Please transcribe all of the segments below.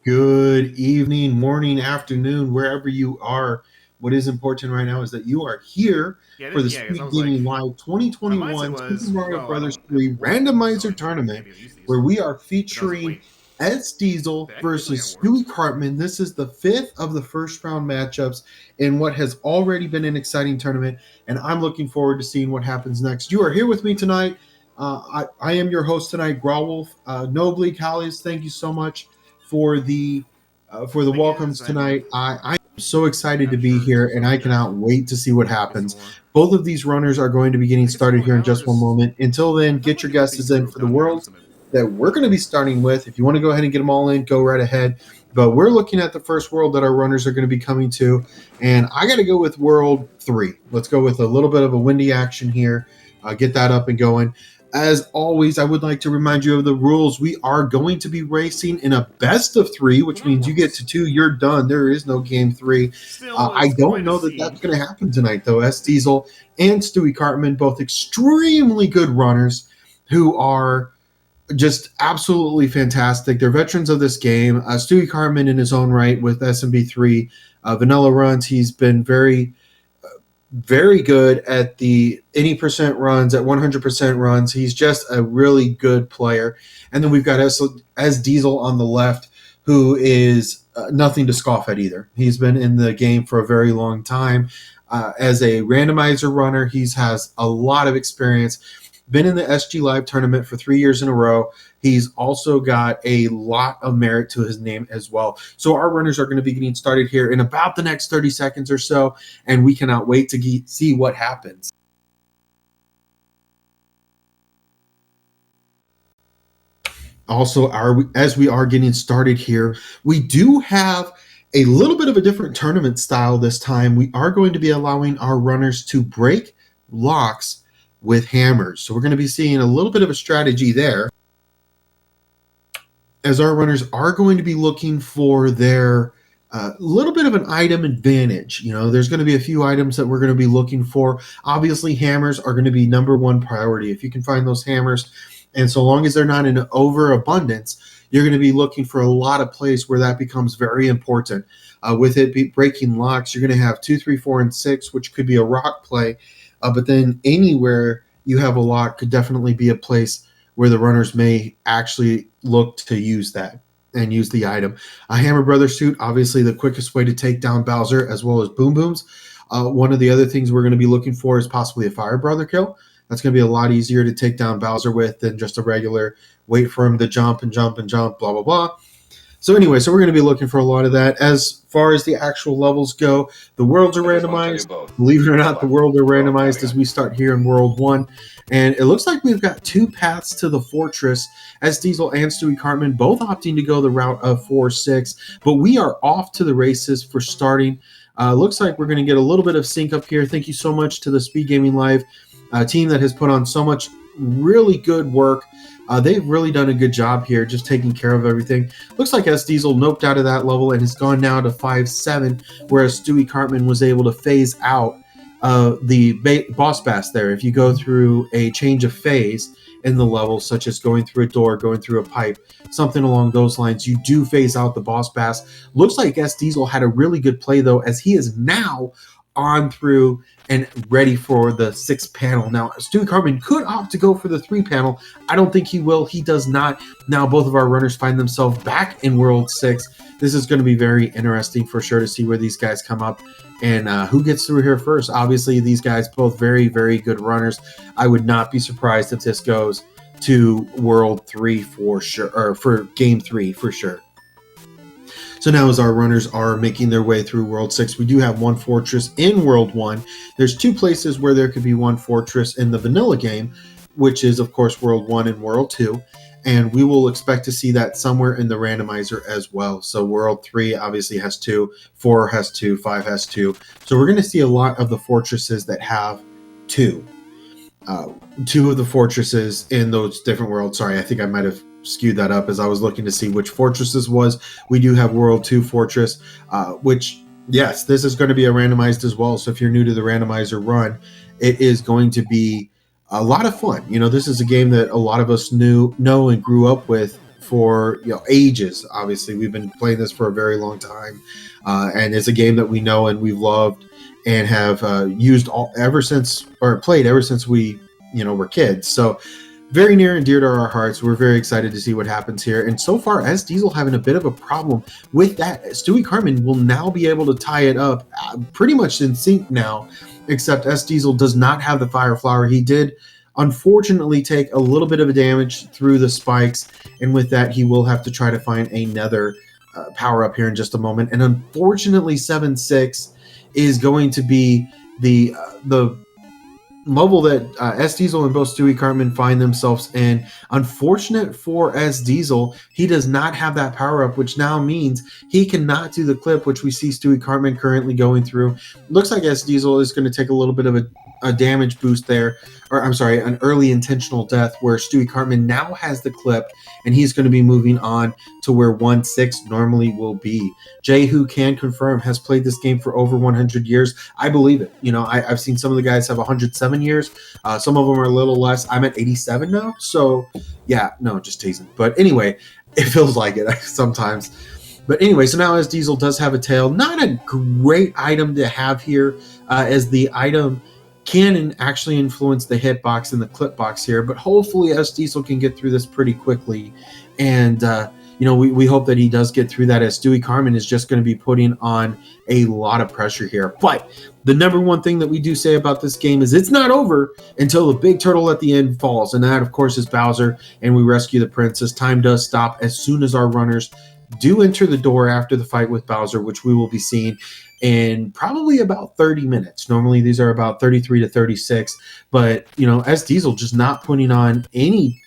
Good evening, morning, afternoon, wherever you are. What is important right now is that you are here Yeah, for the because I Speed was like, Gaming Live my mindset 2021 Super was, Mario well, I Brothers don't have to 3 work, so I Randomizer can Tournament, maybe use these. where we are But I was like, featuring wait, SDiezal I can definitely versus at work. Stewie Cartman. This is the fifth of the first round matchups in what has already been an exciting tournament, and I'm looking forward to seeing what happens next. You are here with me tonight. I am your host tonight, Growlwolf. Nobly Callius, thank you so much for the Thing is, welcomes I mean, tonight. I am so excited to I'm be sure here, some and of I you guys cannot will wait to see what get some happens. more. Both of these runners are going to be getting I guess more started here in now, or just one just moment. Until then, how get about your get the guesses things in for moved the on here? I'm world just gonna. that we're going to be starting with. If you want to go ahead and get them all in, go right ahead. But we're looking at the first world that our runners are going to be coming to, and I got to go with World 3. Let's go with a little bit of a windy action here. Get that up and going. As always, I would like to remind you of the rules. We are going to be racing in a best of three, Well, which that means you get works. to two, you're done. There is no game three. Still, I it's don't quite a know that scene. that's going to happen tonight, though. SDiezal and Stewie Cartman, both extremely good runners who are just absolutely fantastic. They're veterans of this game. Stewie Cartman, in his own right, with SMB3 vanilla runs, he's been very good at the any percent runs, at 100% runs. He's just a really good player. And then we've got SDiezal on the left, who is nothing to scoff at either. He's been in the game for a very long time. As a randomizer runner, he has a lot of experience. Been in the SGLIVE tournament for 3 years in a row. He's also got a lot of merit to his name as well. So our runners are going to be getting started here in about the next 30 seconds or so, and we cannot wait to see what happens. Also, as we are getting started here, we do have a little bit of a different tournament style this time. We are going to be allowing our runners to break locks with hammers. So we're going to be seeing a little bit of a strategy there, as our runners are going to be looking for their little bit of an item advantage. You know, there's going to be a few items that we're going to be looking for. Obviously, hammers are going to be number one priority. If you can find those hammers, and so long as they're not in overabundance, you're going to be looking for a lot of plays where that becomes very important. With it breaking locks, you're going to have 2, 3, 4, and 6, which could be a rock play. But then anywhere you have a lock could definitely be a place where the runners may actually look to use that and use the item. A Hammer Brother suit, obviously the quickest way to take down Bowser, as well as Boom Booms. One of the other things we're going to be looking for is possibly a Fire Brother kill. That's going to be a lot easier to take down Bowser with than just a regular wait for him to jump and jump and jump, blah, blah, blah. So anyway, so we're going to be looking for a lot of that. As far as the actual levels go, the worlds are randomized. Believe it or not, the worlds are randomized as we start here in World 1. And it looks like we've got two paths to the fortress. SDiezal and Stewie Cartman both opting to go the route of 4-6. But we are off to the races for starting. Looks like we're going to get a little bit of sync up here. Thank you so much to the Speed Gaming Live team that has put on so much really good work. They've really done a good job here, just taking care of everything. Looks like SDiezal noped out of that level and has gone now to 5-7, whereas Stewie Cartman was able to phase out the boss bass there. If you go through a change of phase in the level, such as going through a door, going through a pipe, something along those lines, you do phase out the boss bass. Looks like SDiezal had a really good play, though, as he is now on through and ready for the 6th panel. Now, Stewie Cartman could opt to go for the 3 panel. I don't think he will. He does not. Now, both of our runners find themselves back in World 6. This is going to be very interesting for sure to see where these guys come up and who gets through here first. Obviously, these guys both very, very good runners. I would not be surprised if this goes to World 3 for sure, or for Game 3 for sure. So now as our runners are making their way through World 6, we do have one fortress in World 1. There's two places where there could be one fortress in the vanilla game, which is, of course, World 1 and World 2. And we will expect to see that somewhere in the randomizer as well. So World 3 obviously has 2, 4 has 2, 5 has 2. So we're going to see a lot of the fortresses that have 2. Two of the fortresses in those different worlds. Sorry, I think I might have skewed that up as I was looking to see which fortresses was. We do have World 2 Fortress, which, yes, this is going to be a randomized as well. So if you're new to the randomizer run, it is going to be a lot of fun. You know, this is a game that a lot of us know and grew up with for ages. Obviously, we've been playing this for a very long time, and it's a game that we know and we've loved and have used ever since we were kids. So very near and dear to our hearts. We're very excited to see what happens here. And so far, SDiezal having a bit of a problem with that. Stewie Cartman will now be able to tie it up pretty much in sync now, except SDiezal does not have the Fire Flower. He did unfortunately take a little bit of a damage through the spikes, and with that, he will have to try to find another power up here in just a moment. And unfortunately, 7-6 is going to be the level that SDiezal and both Stewie Cartman find themselves in. Unfortunate for SDiezal, he does not have that power up, which now means he cannot do the clip, which we see Stewie Cartman currently going through. Looks like SDiezal is going to take a little bit of a damage boost there, or I'm sorry, an early intentional death, where Stewie Cartman now has the clip, and he's going to be moving on to where 1-6 normally will be. Jay, who can confirm, has played this game for over 100 years. I believe it. I've seen some of the guys have 107 years. Some of them are a little less. I'm at 87 now. So, yeah, no, just teasing. But anyway, it feels like it sometimes. But anyway, so now SDiezal does have a tail. Not a great item to have here, as the item can actually influence the hitbox and the clip box here, but hopefully SDiezal can get through this pretty quickly. And we hope that he does get through that, as Stewie Cartman is just going to be putting on a lot of pressure here. But the number one thing that we do say about this game is it's not over until the big turtle at the end falls, and that of course is Bowser, and we rescue the princess. Time does stop as soon as our runners do enter the door after the fight with Bowser, which we will be seeing in probably about 30 minutes. Normally these are about 33 to 36, but SDiezal just not putting on any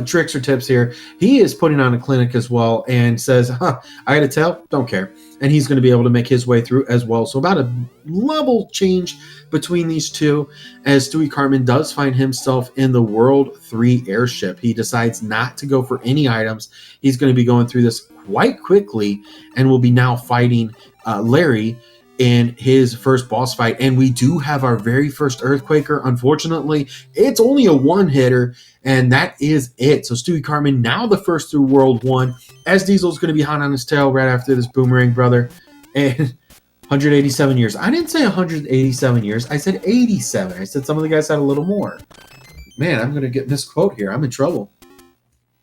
tricks or tips here. He is putting on a clinic as well, and says, I got a tail, don't care. And he's going to be able to make his way through as well. So about a level change between these two, as Stewie Cartman does find himself in the World 3 airship. He decides not to go for any items. He's going to be going through this quite quickly, and will be now fighting Larry in his first boss fight. And we do have our very first Earthquaker. Unfortunately, it's only a one-hitter, and that is it. So Stewie Cartman now the first through World 1. SDiezal is going to be hot on his tail right after this Boomerang brother. And 187 years. I didn't say 187 years. I said 87. I said some of the guys had a little more. Man, I'm going to get misquote here. I'm in trouble.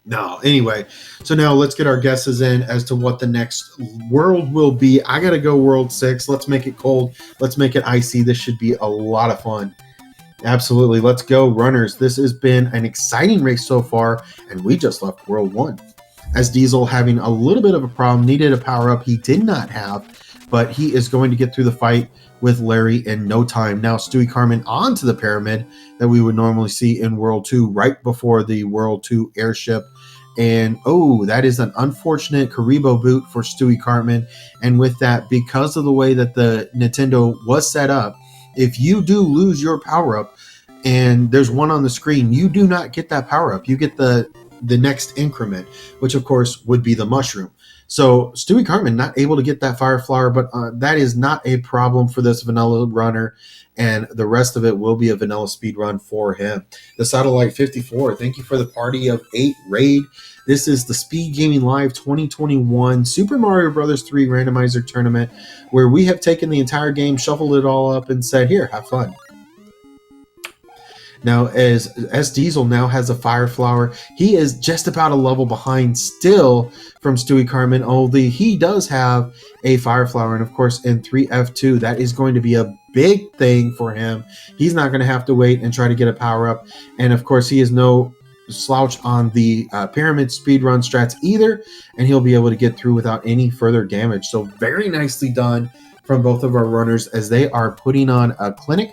No, anyway, so now let's get our guesses in as to what the next world will be. I got to go World 6. Let's make it cold. Let's make it icy. This should be a lot of fun. Absolutely. Let's go, runners. This has been an exciting race so far, and we just left World 1. SDiezal having a little bit of a problem, needed a power-up he did not have, but he is going to get through the fight with Larry in no time. Now Stewie Cartman onto the pyramid that we would normally see in World 2 right before the World 2 airship. And that is an unfortunate Karibo boot for Stewie Cartman. And with that, because of the way that the Nintendo was set up, if you do lose your power-up and there's one on the screen, you do not get that power-up. You get the next increment, which of course would be the mushroom. So Stewie Cartman not able to get that Fire Flower, but that is not a problem for this vanilla runner, and the rest of it will be a vanilla speed run for him. The Satellite 54, thank you for the Party of 8 raid. This is the SpeedGaming Live 2021 Super Mario Bros. 3 Randomizer Tournament, where we have taken the entire game, shuffled it all up, and said, here, have fun. Now, as SDiezal now has a Fire Flower, he is just about a level behind still from Stewie Cartman, although he does have a Fire Flower. And of course, in 3F2, that is going to be a big thing for him. He's not going to have to wait and try to get a power-up. And of course, he is no slouch on the pyramid speedrun strats either, and he'll be able to get through without any further damage. So very nicely done from both of our runners, as they are putting on a clinic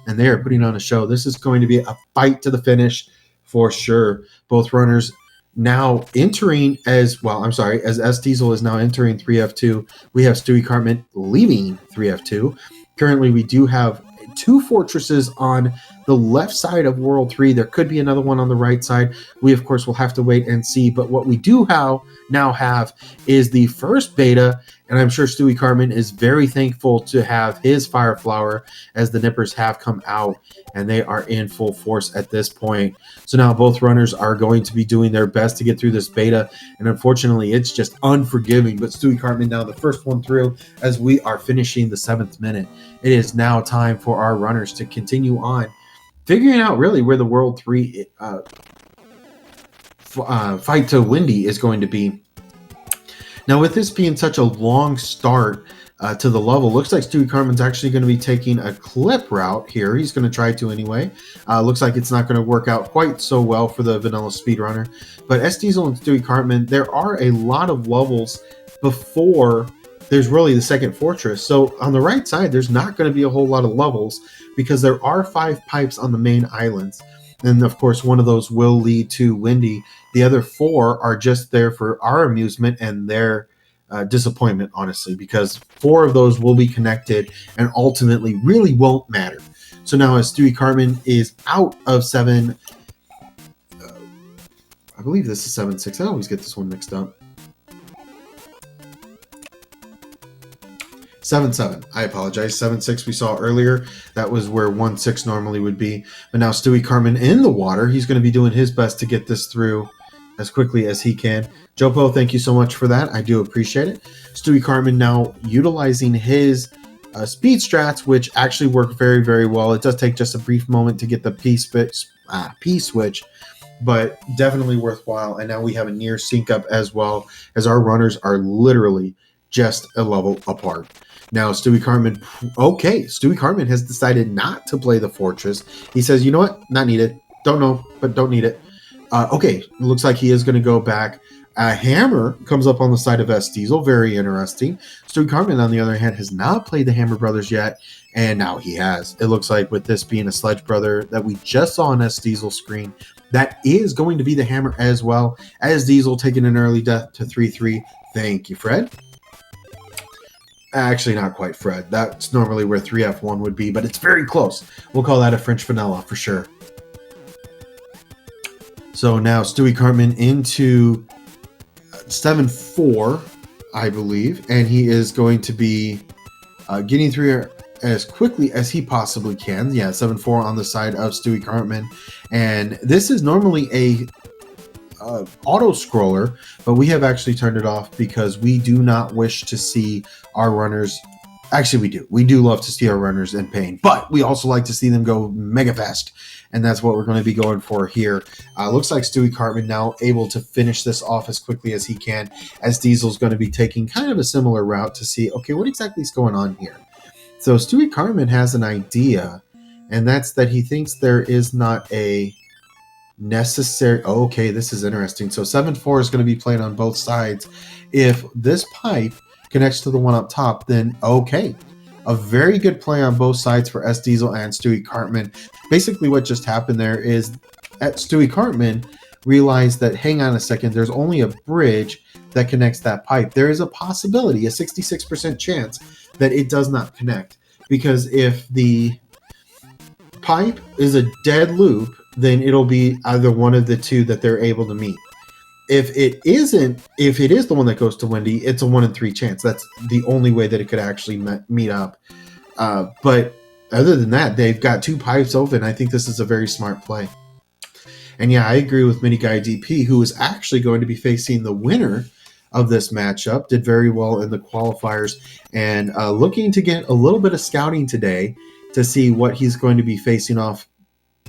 and they are putting on a show. This is going to be a fight to the finish for sure. Both runners now entering as SDiezal is now entering 3F2. We have Stewie Cartman leaving 3F2. Currently, we do have 2 fortresses on the left side of World 3. There could be another one on the right side. We, of course, will have to wait and see. But what we do now have is the first beta, and I'm sure Stewie Cartman is very thankful to have his Fire Flower, as the Nippers have come out, and they are in full force at this point. So now both runners are going to be doing their best to get through this beta, and unfortunately it's just unforgiving. But Stewie Cartman now the first one through as we are finishing the 7th minute. It is now time for our runners to continue on figuring out really where the World 3 fight to Windy is going to be. Now, with this being such a long start to the level, looks like Stewie Cartman's actually going to be taking a clip route here. He's going to try to anyway. Looks like it's not going to work out quite so well for the vanilla speedrunner. But SDiezal and Stewie Cartman, there are a lot of levels before there's really the second fortress. So on the right side, there's not going to be a whole lot of levels because there are 5 pipes on the main islands. And of course, one of those will lead to Windy. The other 4 are just there for our amusement and their disappointment, honestly, because 4 of those will be connected and ultimately really won't matter. So now as Stewie Cartman is out of 7, I believe this is 7-6. I always get this one mixed up. 7-7. I apologize. 7-6 we saw earlier. That was where 1-6 normally would be. But now Stewie Cartman in the water. He's going to be doing his best to get this through as quickly as he can. Jopo, thank you so much for that. I do appreciate it. Stewie Cartman now utilizing his speed strats, which actually work very, very well. It does take just a brief moment to get the P switch, but definitely worthwhile. And now we have a near sync up as well, as our runners are literally just a level apart. Now, Stewie Cartman, okay, Stewie Cartman has decided not to play the fortress. He says, you know what? Not needed. Don't know, but don't need it. Okay, looks like he is going to go back. A hammer comes up on the side of SDiezal. Very interesting. Stewie Cartman, on the other hand, has not played the Hammer Brothers yet, and now he has. It looks like with this being a Sledge Brother that we just saw on SDiezal's screen, that is going to be the hammer as well. SDiezal taking an early death to 3-3. Thank you, Fred. Actually, not quite Fred. That's normally where 3F1 would be, but it's very close. We'll call that a French vanilla for sure. So now Stewie Cartman into 7-4, I believe, and he is going to be getting through as quickly as he possibly can. Yeah, 7-4 on the side of Stewie Cartman, and this is normally a auto scroller, but we have actually turned it off because we do not wish to see our runners. Actually, we do love to see our runners in pain, but we also like to see them go mega fast, and that's what we're going to be going for here. Looks like Stewie Cartman now able to finish this off as quickly as he can, as Diesel's going to be taking kind of a similar route to see, okay, what exactly is going on here. So Stewie Cartman has an idea, and that's that he thinks there is not a necessary. Okay, this is interesting. So 7-4 is going to be played on both sides. If this pipe connects to the one up top, then okay, a very good play on both sides for SDiezal and Stewie Cartman. Basically what just happened there is at Stewie Cartman realized that, hang on a second, there's only a bridge that connects that pipe. There is a possibility, a 66% chance, that it does not connect, because if the pipe is a dead loop, then it'll be either one of the two that they're able to meet. If it isn't, if it is the one that goes to Windy, it's a 1 in 3 chance. That's the only way that it could actually meet up. But other than that, they've got 2 pipes open. I think this is a very smart play. And yeah, I agree with Mini Guy DP, who is actually going to be facing the winner of this matchup. Did very well in the qualifiers, and looking to get a little bit of scouting today to see what he's going to be facing off,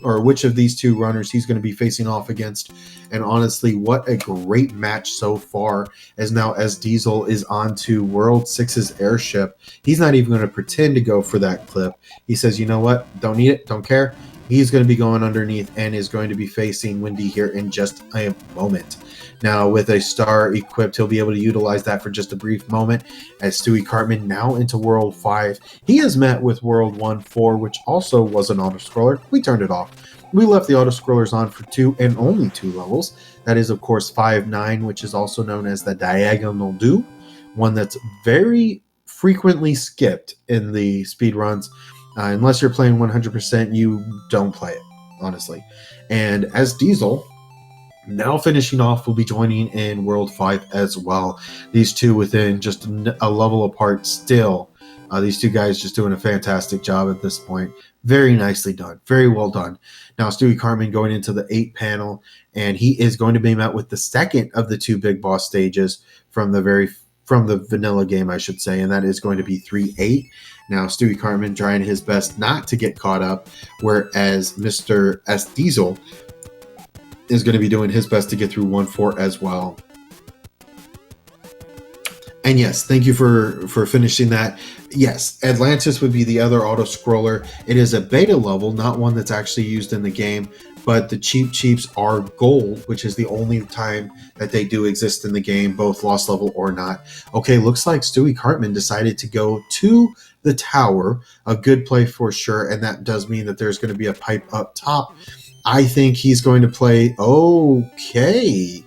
or which of these 2 runners he's going to be facing off against. And honestly, what a great match so far, as now SDiezal is on to World 6's airship. He's not even going to pretend to go for that clip. He says, you know what, don't need it, don't care. He's going to be going underneath and is going to be facing Windy here in just a moment. Now, with a star equipped, he'll be able to utilize that for just a brief moment, as Stewie Cartman now into World 5. He has met with World 1-4, which also was an auto-scroller. We turned it off. We left the auto-scrollers on for 2 and only 2 levels. That is, of course, 5-9, which is also known as the Diagonal Do, one that's very frequently skipped in the speedruns. Unless you're playing 100%, you don't play it, honestly. And SDiezal, now finishing off, will be joining in World 5 as well. These two within just a level apart still. These two guys just doing a fantastic job at this point. Very nicely done. Very well done. Now, Stewie Cartman going into the 8 panel, and he is going to be met with the second of the 2 big boss stages from the vanilla game, I should say, and that is going to be 3-8. Now, Stewie Cartman trying his best not to get caught up, whereas Mr. SDiezal is going to be doing his best to get through 1-4 as well. And yes, thank you for finishing that. Yes, Atlantis would be the other auto-scroller. It is a beta level, not one that's actually used in the game, but the cheeps are gold, which is the only time that they do exist in the game, both lost level or not. Okay, looks like Stewie Cartman decided to go to the tower. A good play for sure, and that does mean that there's going to be a pipe up top. I think he's going to play... Okay.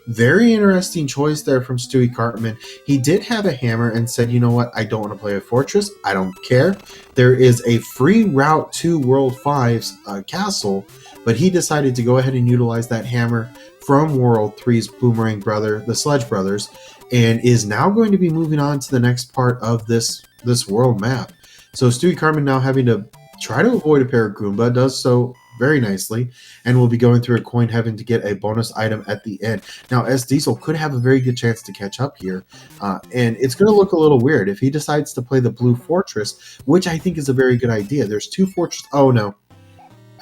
Very interesting choice there from Stewie Cartman. He did have a hammer and said, you know what, I don't want to play a fortress. I don't care. There is a free route to World 5's castle, but he decided to go ahead and utilize that hammer from World 3's Boomerang brother, the Sledge Brothers, and is now going to be moving on to the next part of this world map. So Stewie Cartman now having to try to avoid a pair of Goomba, does so very nicely, and we'll be going through a coin heaven to get a bonus item at the end. Now, SDiezal could have a very good chance to catch up here, and it's going to look a little weird if he decides to play the blue fortress, which I think is a very good idea. There's 2 fortresses. Oh, no.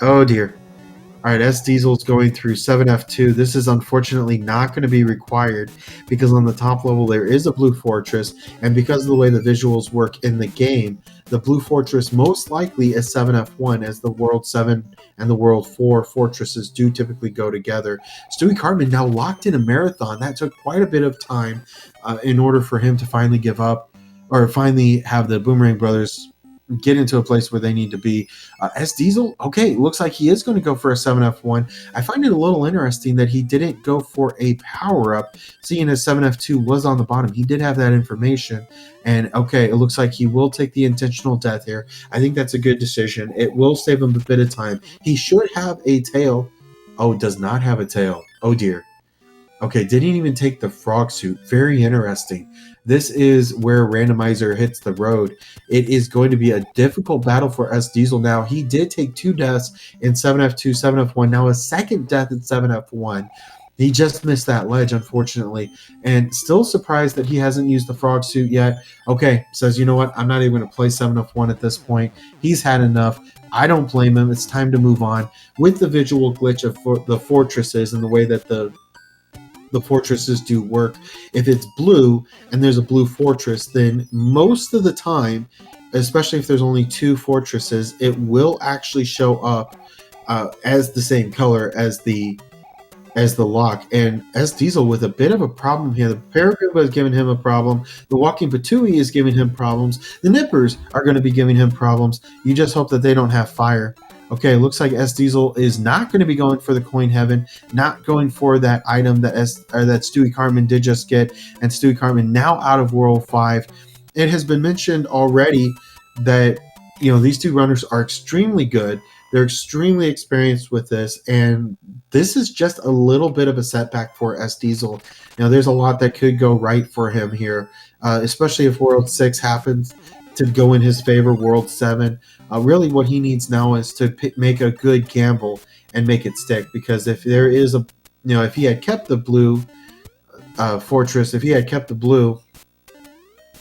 Oh, dear. All right, SDiezal is going through 7F2. This is unfortunately not going to be required because on the top level there is a blue fortress, and because of the way the visuals work in the game, the blue fortress most likely is 7F1, as the World 7 and the World 4 fortresses do typically go together. Stewie Cartman now locked in a marathon. That took quite a bit of time in order for him to finally give up, or finally have the Boomerang Brothers get into a place where they need to be. SDiezal, okay, looks like he is going to go for a 7F1. I find it a little interesting that he didn't go for a power-up, seeing as 7F2 was on the bottom. He did have that information, and okay, it looks like he will take the intentional death here. I think that's a good decision. It will save him a bit of time. He should have a tail. Oh, does not have a tail. Oh, dear. Okay, didn't even take the frog suit. Very interesting. This is where Randomizer hits the road. It is going to be a difficult battle for SDiezal now. He did take 2 deaths in 7F2, 7F1. Now a second death in 7F1. He just missed that ledge, unfortunately. And still surprised that he hasn't used the frog suit yet. Okay, says, you know what? I'm not even going to play 7F1 at this point. He's had enough. I don't blame him. It's time to move on. With the visual glitch of the fortresses and the way that the fortresses do work, if it's blue and there's a blue fortress, then most of the time, especially if there's only 2 fortresses, it will actually show up as the same color as the lock. And SDiezal with a bit of a problem here. The Paragoomba is giving him a problem. The Walking Patooey is giving him problems. The Nippers are going to be giving him problems. You just hope that they don't have fire. Okay, looks like SDiezal is not going to be going for the coin heaven, not going for that item that Stewie Cartman did just get, and Stewie Cartman now out of World 5. It has been mentioned already that, you know, these 2 runners are extremely good. They're extremely experienced with this, and this is just a little bit of a setback for SDiezal. Now, there's a lot that could go right for him here, especially if World 6 happens to go in his favor, World 7. Really what he needs now is to make a good gamble and make it stick, because if there is a, you know, if he had kept the blue fortress, if he had kept the blue,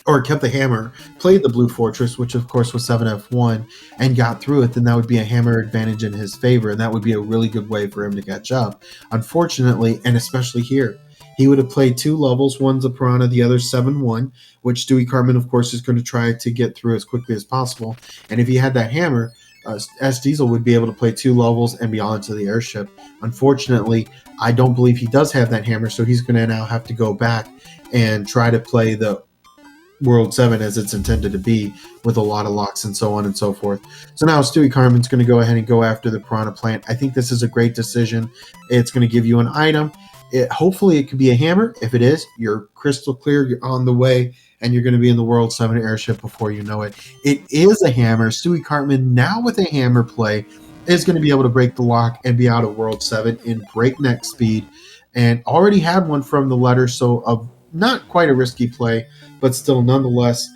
or kept the hammer, played the blue fortress, which of course was 7F1, and got through it, then that would be a hammer advantage in his favor, and that would be a really good way for him to catch up. Unfortunately, and especially here, he would have played 2 levels. One's a Piranha, the other 7-1, which Stewie Cartman, of course, is going to try to get through as quickly as possible. And if he had that hammer, SDiezal would be able to play 2 levels and be on to the airship. Unfortunately, I don't believe he does have that hammer, so he's going to now have to go back and try to play the World 7 as it's intended to be, with a lot of locks and so on and so forth. So now Stewie Cartman's going to go ahead and go after the Piranha Plant. I think this is a great decision. It's going to give you an item. Hopefully it could be a hammer. If it is, you're crystal clear, you're on the way, and you're going to be in the World 7 airship before you know it. It is a hammer. Stewie Cartman, now with a hammer play, is going to be able to break the lock and be out of World 7 in breakneck speed, and already had one from the letter, so not quite a risky play, but still nonetheless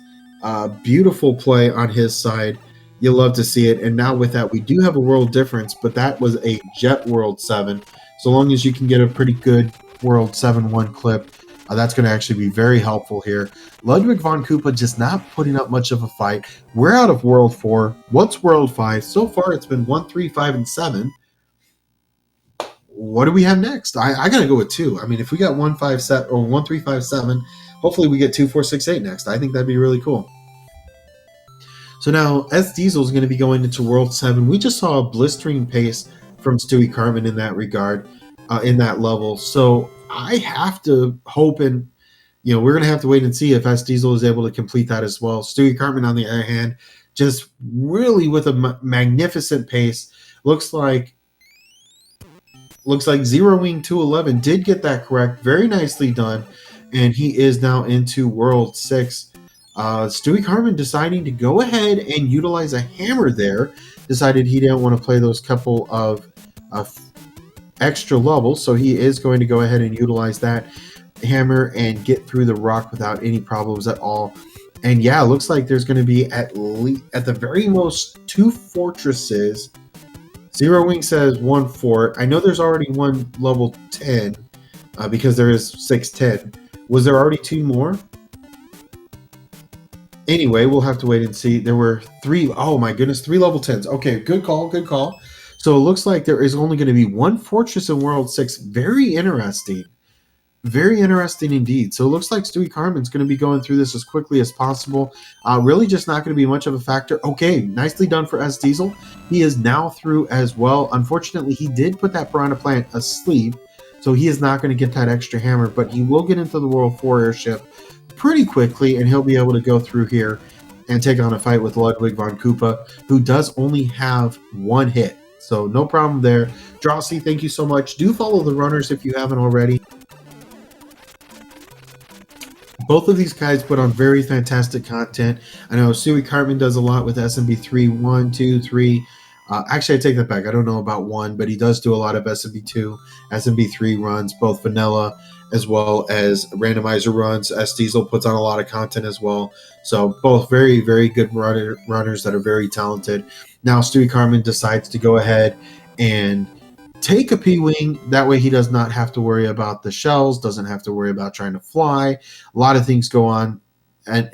beautiful play on his side. You'll love to see it. And now with that, we do have a world difference, but that was a Jet World 7. So long as you can get a pretty good World 7-1 clip, that's going to actually be very helpful here. Ludwig von Koopa just not putting up much of a fight. We're out of World 4. What's World 5? So far, it's been 1, 3, 5, and 7. What do we have next? I got to go with 2. I mean, if we got 1, 5, 7, or 1, 3, 5, 7, hopefully we get 2, 4, 6, 8 next. I think that'd be really cool. So now SDiezal is going to be going into World 7. We just saw a blistering pace from Stewie Cartman in that regard, in that level. So I have to hope, and we're going to have to wait and see if SDiezal is able to complete that as well. Stewie Cartman, on the other hand, just really with a magnificent pace. Looks like Zero Wing 211 did get that correct. Very nicely done. And he is now into World 6. Stewie Cartman deciding to go ahead and utilize a hammer there. Decided he didn't want to play those couple of extra levels, so he is going to go ahead and utilize that hammer and get through the rock without any problems at all. And yeah, it looks like there's going to be at the very most 2 fortresses. Zero Wing says 1 fort. I know there's already one level 10 because there is 610. Was there already 2 more? Anyway, we'll have to wait and see. There were 3. Oh my goodness, 3 level 10s. Okay, good call, good call. So it looks like there is only going to be 1 fortress in World 6. Very interesting. Very interesting indeed. So it looks like Stewie Cartman's going to be going through this as quickly as possible. Really just not going to be much of a factor. Okay, nicely done for SDiezal. He is now through as well. Unfortunately, he did put that piranha plant asleep, so he is not going to get that extra hammer, but he will get into the World 4 airship pretty quickly, and he'll be able to go through here and take on a fight with Ludwig von Koopa, who does only have 1 hit. So no problem there. Drosy, thank you so much. Do follow the runners if you haven't already. Both of these guys put on very fantastic content. I know Stewie Cartman does a lot with SMB3, 1, 2, 3. Actually, I take that back. I don't know about 1, but he does do a lot of SMB2, SMB3 runs, both vanilla as well as randomizer runs. SDiezal puts on a lot of content as well. So both very, very good runners that are very talented. Now Stewie Cartman decides to go ahead and take a P-Wing. That way he does not have to worry about the shells, doesn't have to worry about trying to fly. A lot of things go on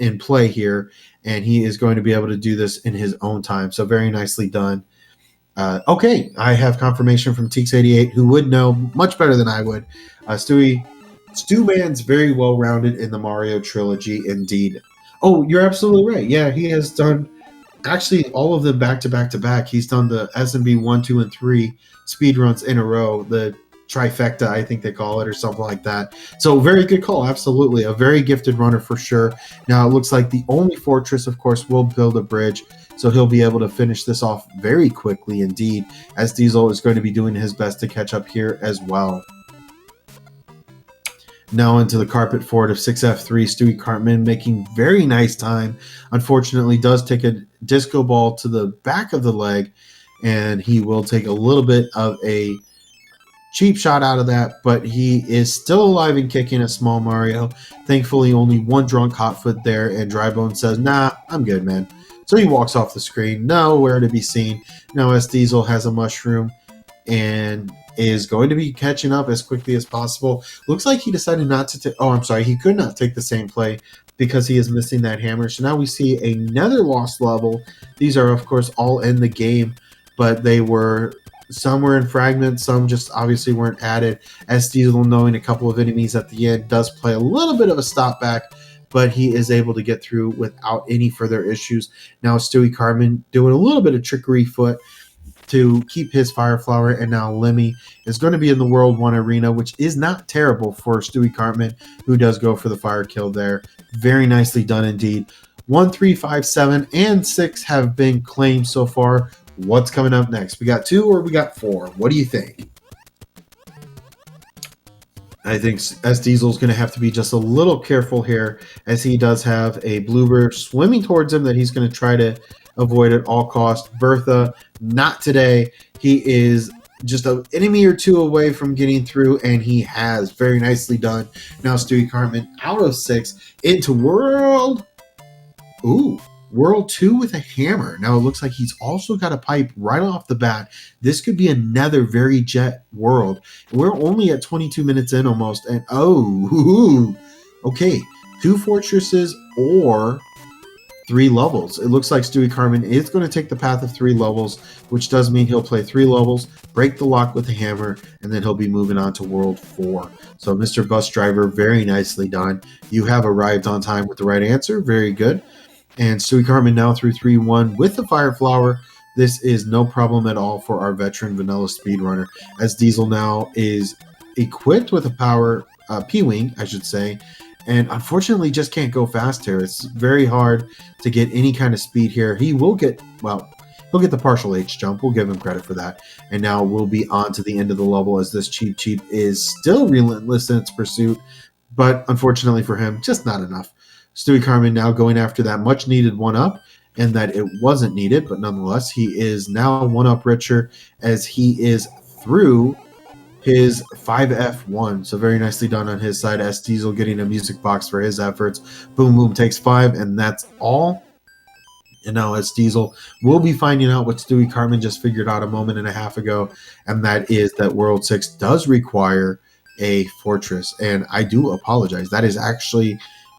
in play here, and he is going to be able to do this in his own time. So very nicely done. Okay, I have confirmation from Teeks88, who would know much better than I would. Stu Man's very well-rounded in the Mario trilogy, indeed. Oh, you're absolutely right. Yeah, he has done actually all of them back to back to back. He's done the SMB 1, 2, and 3 speed runs in a row, the trifecta, I think they call it, or something like that. So very good call. Absolutely. A very gifted runner for sure. Now it looks like the only fortress, of course, will build a bridge. So he'll be able to finish this off very quickly indeed, as SDiezal is going to be doing his best to catch up here as well. Now into the carpet fort of 6F3, Stewie Cartman making very nice time. Unfortunately, does take a disco ball to the back of the leg, and he will take a little bit of a cheap shot out of that, but he is still alive and kicking a small Mario. Thankfully, only 1 drunk hotfoot there, and Drybone says, nah, I'm good, man. So he walks off the screen, nowhere to be seen. Now SDiezal has a mushroom and is going to be catching up as quickly as possible. Looks like he decided not to take, oh, I'm sorry, he could not take the same play because he is missing that hammer. So now we see another lost level. These are, of course, all in the game, but they were, some were in fragments, some just obviously weren't added. SDiezal, knowing a couple of enemies at the end, does play a little bit of a stop back, but he is able to get through without any further issues. Now Stewie Cartman doing a little bit of trickery foot to keep his Fire Flower, and now Lemmy is going to be in the World 1 arena, which is not terrible for Stewie Cartman, who does go for the fire kill there. Very nicely done indeed. 1, 3, 5, 7, and 6 have been claimed so far. What's coming up next? We got 2 or we got 4? What do you think? I think SDiezal is going to have to be just a little careful here, as he does have a Bloober swimming towards him that he's going to try to avoid at all costs. Bertha, not today. He is just an enemy or two away from getting through, and he has. Very nicely done. Now Stewie Cartman out of 6 into World. Ooh. World 2 with a hammer. Now it looks like he's also got a pipe right off the bat. This could be another very jet world. We're only at 22 minutes in almost. And okay. 2 fortresses or 3 levels. It looks like Stewie Cartman is going to take the path of 3 levels, which does mean he'll play 3 levels, break the lock with the hammer, and then he'll be moving on to World 4. So Mr. Bus Driver, very nicely done. You have arrived on time with the right answer. Very good. And Stewie Cartman now through 3-1 with the Fire Flower. This is no problem at all for our veteran vanilla speedrunner, as SDiezal now is equipped with a power P-Wing, I should say, and unfortunately just can't go fast here. It's very hard to get any kind of speed here. He will get, well, he'll get the partial H jump. We'll give him credit for that. And now we'll be on to the end of the level, as this Cheep Cheep is still relentless in its pursuit, but unfortunately for him, just not enough. Stewie Cartman now going after that much needed 1-up, and that it wasn't needed, but nonetheless, he is now 1-up richer, as he is through his 5F1. So very nicely done on his side. SDiezal getting a music box for his efforts. Boom Boom takes 5, and that's all. And now SDiezal will be finding out what Stewie Cartman just figured out a moment and a half ago, and that is that World 6 does require a fortress. And I do apologize. That is actually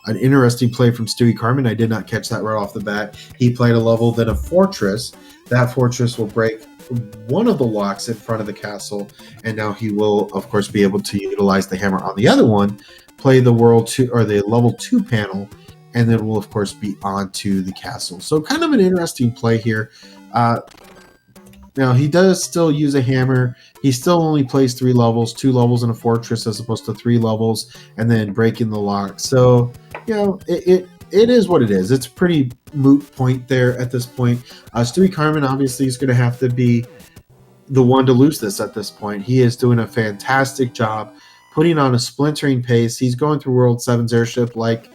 an interesting play from Stewie Cartman. I did not catch that right off the bat. He played a level, then a fortress. That fortress will break one of the locks in front of the castle, and now he will, of course, be able to utilize the hammer on the other one, play the World 2 or the level 2 panel, and then we'll, of course, be on to the castle. So kind of an interesting play here. Now, he does still use a hammer. He still only plays 3 levels, 2 levels in a fortress as opposed to 3 levels, and then breaking the lock. So, you know, it is what it is. It's a pretty moot point there at this point. Stewie Cartman obviously is going to have to be the one to lose this at this point. He is doing a fantastic job putting on a splintering pace. He's going through World 7's airship like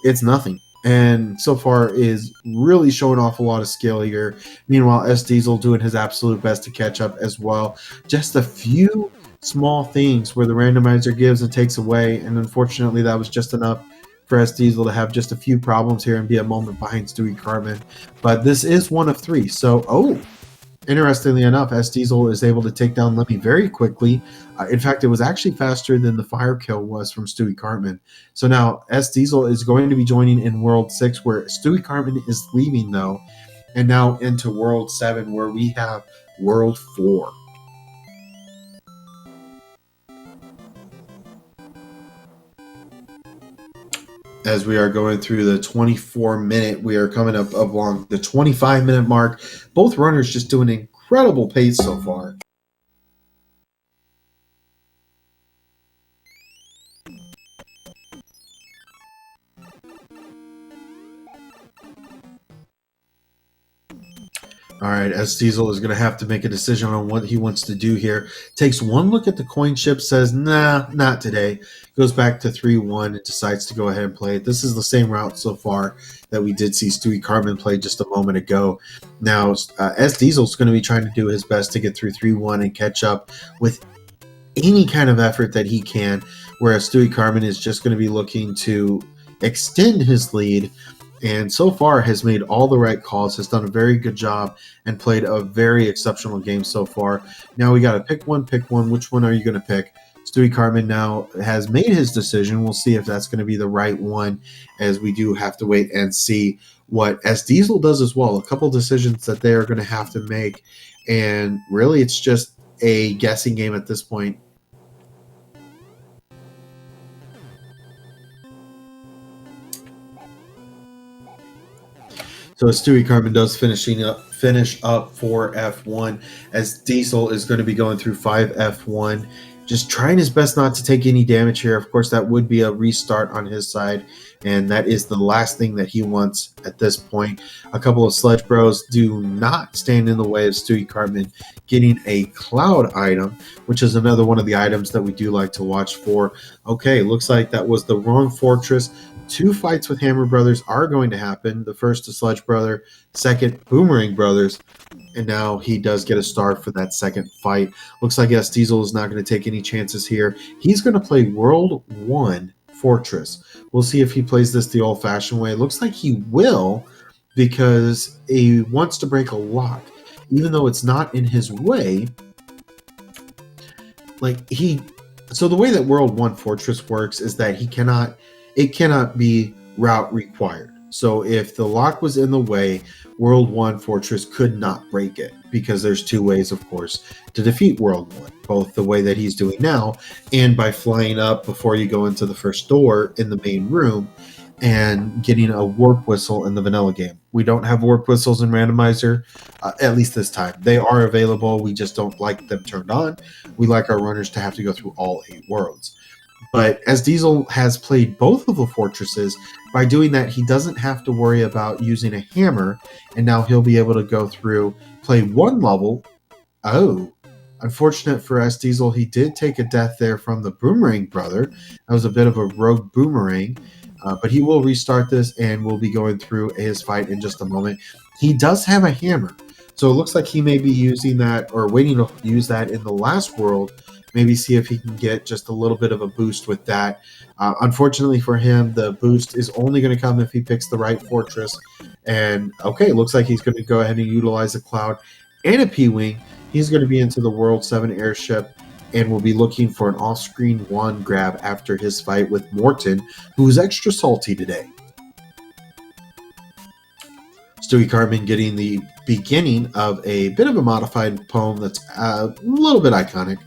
it's nothing, and so far is really showing off a lot of skill here. Meanwhile, SDiezal doing his absolute best to catch up as well. Just a few small things where the randomizer gives and takes away, and unfortunately that was just enough for SDiezal to have just a few problems here and be a moment behind Stewie Cartman. But this is 1 of 3. So, interestingly enough, SDiezal is able to take down Lemmy very quickly. In fact, it was actually faster than the fire kill was from Stewie Cartman. So now SDiezal is going to be joining in World 6, where Stewie Cartman is leaving, though, and now into World 7, where we have World 4. As we are going through the 24-minute, we are coming up along the 25-minute mark. Both runners just doing an incredible pace so far. All right, SDiezal is going to have to make a decision on what he wants to do here. Takes one look at the coin chip, says, nah, not today. Goes back to 3-1 and decides to go ahead and play it. This is the same route so far that we did see Stewie Cartman play just a moment ago. Now, SDiezal is going to be trying to do his best to get through 3-1 and catch up with any kind of effort that he can, whereas Stewie Cartman is just going to be looking to extend his lead, and so far has made all the right calls, has done a very good job, and played a very exceptional game so far. Now we got to pick one. Which one are you going to pick? Stewie Cartman now has made his decision. We'll see if that's going to be the right one, as we do have to wait and see what SDiezal does as well. A couple decisions that they are going to have to make, and really it's just a guessing game at this point. So Stewie Cartman does finish up for F1, as SDiezal is going to be going through 5F1, just trying his best not to take any damage here. Of course, that would be a restart on his side, and that is the last thing that he wants at this point. A couple of Sledge Bros do not stand in the way of Stewie Cartman getting a Cloud item, which is another one of the items that we do like to watch for. Okay, looks like that was the wrong fortress. 2 fights with Hammer Brothers are going to happen. The first to Sledge Brother, second Boomerang Brothers, and now he does get a star for that second fight. Looks like SDiezal is not going to take any chances here. He's going to play World 1 Fortress. We'll see if he plays this the old-fashioned way. It looks like he will, because he wants to break a lock. Even though it's not in his way, so the way that World 1 Fortress works is that it cannot be route required. So if the lock was in the way, World 1 Fortress could not break it, because there's 2 ways, of course, to defeat World 1, both the way that he's doing now and by flying up before you go into the first door in the main room and getting a warp whistle in the vanilla game. We don't have warp whistles in Randomizer, at least this time. They are available, we just don't like them turned on. We like our runners to have to go through all 8 worlds. But SDiezal has played both of the fortresses. By doing that, he doesn't have to worry about using a hammer, and now he'll be able to go through, play 1 level. Oh, unfortunate for SDiezal, he did take a death there from the Boomerang Brother. That was a bit of a rogue boomerang, but he will restart this, and we'll be going through his fight in just a moment. He does have a hammer, so it looks like he may be using that, or waiting to use that in the last world. Maybe see if he can get just a little bit of a boost with that. Unfortunately for him, the boost is only going to come if he picks the right fortress. And okay, looks like he's going to go ahead and utilize a Cloud and a P-Wing. He's going to be into the World 7 airship, and will be looking for an off-screen wand grab after his fight with Morton, who's extra salty today. Stewie Cartman getting the beginning of a bit of a modified poem that's a little bit iconic.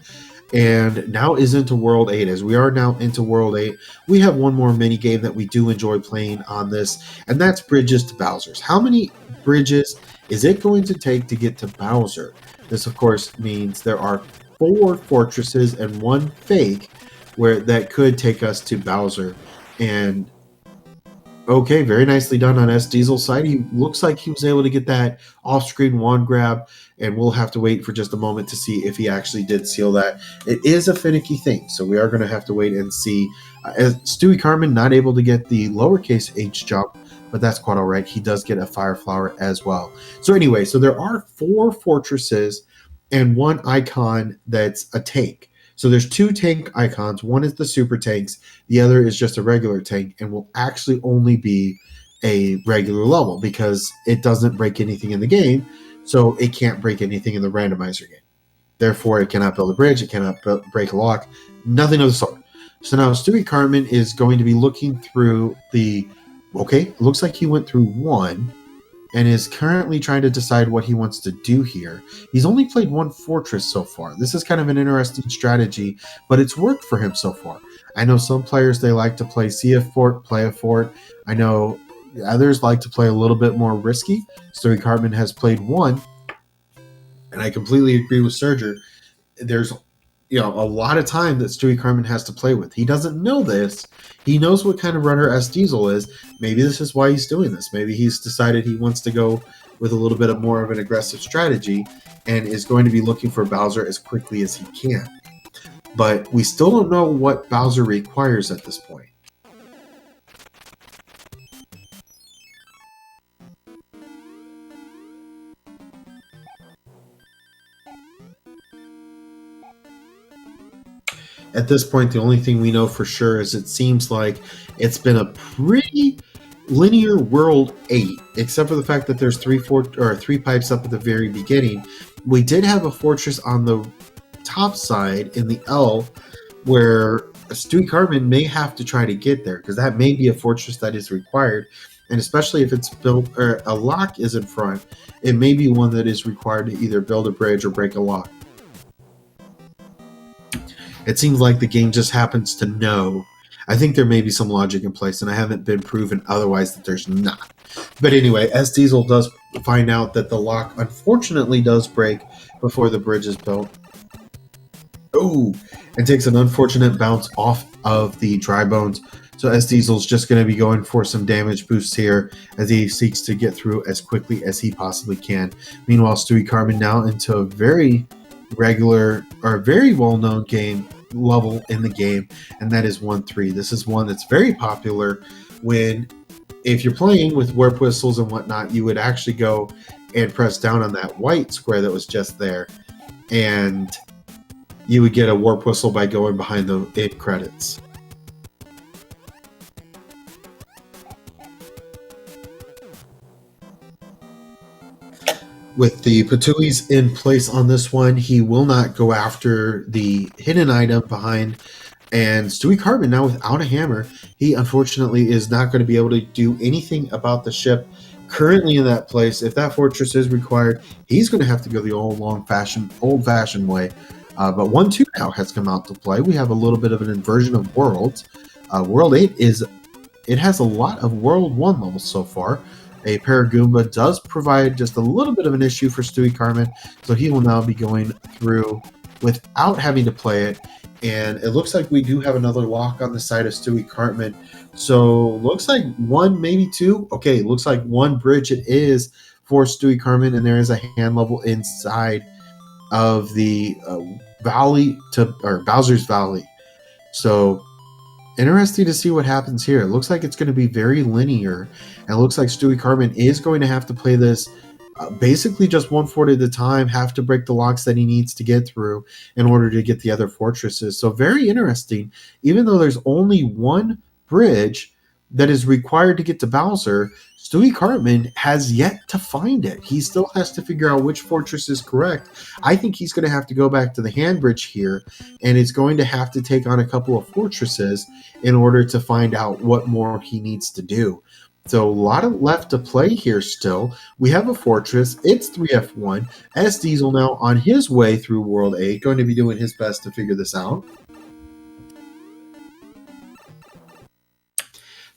And now is into World 8. As we are now into World 8, we have one more mini game that we do enjoy playing on this, and that's Bridges to Bowser's. How many bridges is it going to take to get to Bowser? This, of course, means there are 4 fortresses and 1 fake that could take us to Bowser. And okay, very nicely done on SDiezal's side. He looks like he was able to get that off-screen wand grab, and we'll have to wait for just a moment to see if he actually did seal that. It is a finicky thing, so we are going to have to wait and see. As Stewie Cartman not able to get the lowercase h jump, but that's quite all right. He does get a fire flower as well. So anyway, so there are 4 fortresses and 1 icon that's a tank. So there's 2 tank icons. One is the super tanks. The other is just a regular tank, and will actually only be a regular level because it doesn't break anything in the game. So it can't break anything in the randomizer game. Therefore, it cannot build a bridge. It cannot break a lock. Nothing of the sort. So now Stewie Cartman is going to be looking through the... Okay, it looks like he went through 1 and is currently trying to decide what he wants to do here. He's only played 1 fortress so far. This is kind of an interesting strategy, but it's worked for him so far. I know some players, they like to see a fort, play a fort. I know others like to play a little bit more risky. Stewie Cartman has played 1, and I completely agree with Serger. There's a lot of time that Stewie Cartman has to play with. He doesn't know this. He knows what kind of runner SDiezal is. Maybe this is why he's doing this. Maybe he's decided he wants to go with a little bit of more of an aggressive strategy and is going to be looking for Bowser as quickly as he can. But we still don't know what Bowser requires at this point. At this point, the only thing we know for sure is it seems like it's been a pretty linear World 8, except for the fact that there's 3 pipes up at the very beginning. We did have a fortress on the top side in the L where Stewie Cartman may have to try to get there, because that may be a fortress that is required. And especially if it's built, or a lock is in front, it may be one that is required to either build a bridge or break a lock. It seems like the game just happens to know. I think there may be some logic in place, and I haven't been proven otherwise that there's not. But anyway, SDiezal does find out that the lock unfortunately does break before the bridge is built. Oh, and takes an unfortunate bounce off of the dry bones. So SDiezal's just going to be going for some damage boosts here as he seeks to get through as quickly as he possibly can. Meanwhile, Stewie Carmen now into a very regular or very well-known game level in the game, and that is 1-3. This is one that's very popular when, if you're playing with warp whistles and whatnot, you would actually go and press down on that white square that was just there, and you would get a warp whistle by going behind the end credits. With the Patuis in place on this one, he will not go after the hidden item behind. And Stewie Cartman now without a hammer, he unfortunately is not going to be able to do anything about the ship currently in that place. If that fortress is required, he's going to have to go the old-fashioned way. But 1-2 now has come out to play. We have a little bit of an inversion of worlds. World 8 has a lot of World 1 levels so far. A Paragoomba does provide just a little bit of an issue for Stewie Carmen, so he will now be going through without having to play it. And it looks like we do have another lock on the side of Stewie Cartman. So looks like one, maybe two. Okay, looks like one bridge it is for Stewie Cartman, and there is a hand level inside of the Bowser's Valley. So interesting to see what happens here. It looks like it's going to be very linear, and it looks like Stewie Cartman is going to have to play this basically just one fort at a time, have to break the locks that he needs to get through in order to get the other fortresses. So very interesting. Even though there's only one bridge that is required to get to Bowser, Stewie Cartman has yet to find it. He still has to figure out which fortress is correct. I think he's going to have to go back to the hand bridge here, and it's going to have to take on a couple of fortresses in order to find out what more he needs to do. So a lot of left to play here still. We have a fortress. It's 3F1. SDiezal now on his way through World 8, going to be doing his best to figure this out.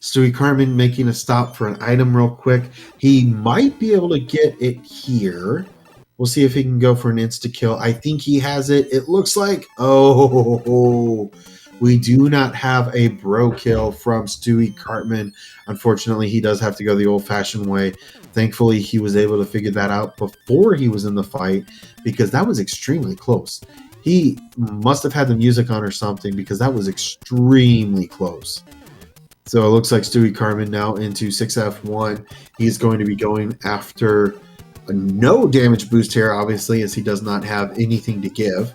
Stewie Cartman making a stop for an item real quick. He might be able to get it here. We'll see if he can go for an insta-kill. I think he has it. It looks like... Oh, we do not have a bro kill from Stewie Cartman. Unfortunately, he does have to go the old-fashioned way. Thankfully, he was able to figure that out before he was in the fight, because that was extremely close. He must have had the music on or something, because that was extremely close. So it looks like Stewie Cartman now into 6F1. He's going to be going after no damage boost here, obviously, as he does not have anything to give.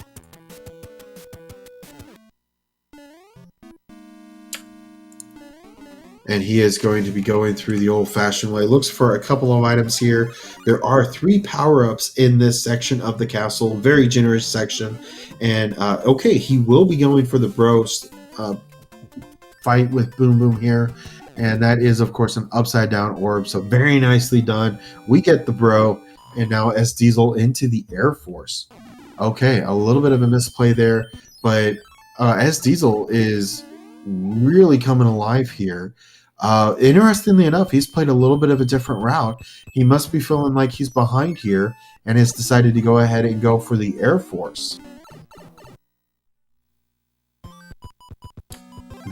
And he is going to be going through the old-fashioned way. Looks for a couple of items here. There are 3 power-ups in this section of the castle. Very generous section. And, okay, he will be going for the bros fight with Boom Boom here. And that is, of course, an upside-down orb. So very nicely done. We get the bro. And now SDiezal into the Air Force. Okay, a little bit of a misplay there. But SDiezal is really coming alive here. Interestingly enough, he's played a little bit of a different route. He must be feeling like he's behind here and has decided to go ahead and go for the Air Force.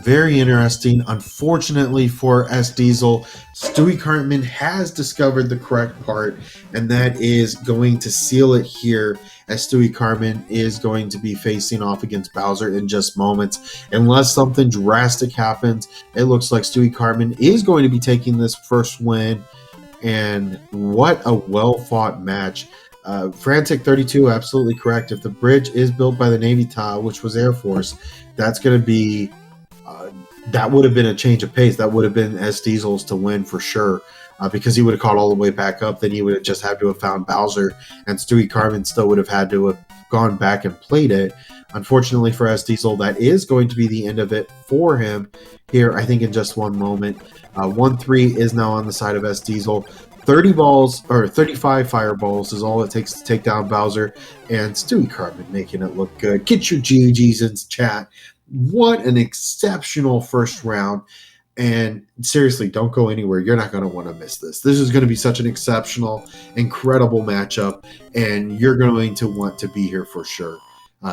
Very interesting. Unfortunately for SDiezal, Stewie Cartman has discovered the correct part, and that is going to seal it here, as Stewie Cartman is going to be facing off against Bowser in just moments. Unless something drastic happens, it looks like Stewie Cartman is going to be taking this first win, and what a well-fought match. Frantic 32, absolutely correct. If the bridge is built by the Navy tile, which was Air Force, that's going to be... that would have been a change of pace. That would have been SDiezal's to win for sure, because he would have caught all the way back up. Then he would have just had to have found Bowser, and Stewie Cartman still would have had to have gone back and played it. Unfortunately for SDiezal, that is going to be the end of it for him here, I think, in just one moment. 1-3 is now on the side of SDiezal. 30 balls, or 35 fireballs is all it takes to take down Bowser, and Stewie Cartman making it look good. Get your GGs in chat. What an exceptional first round. And seriously, don't go anywhere. You're not going to want to miss this. This is going to be such an exceptional, incredible matchup, and you're going to want to be here for sure.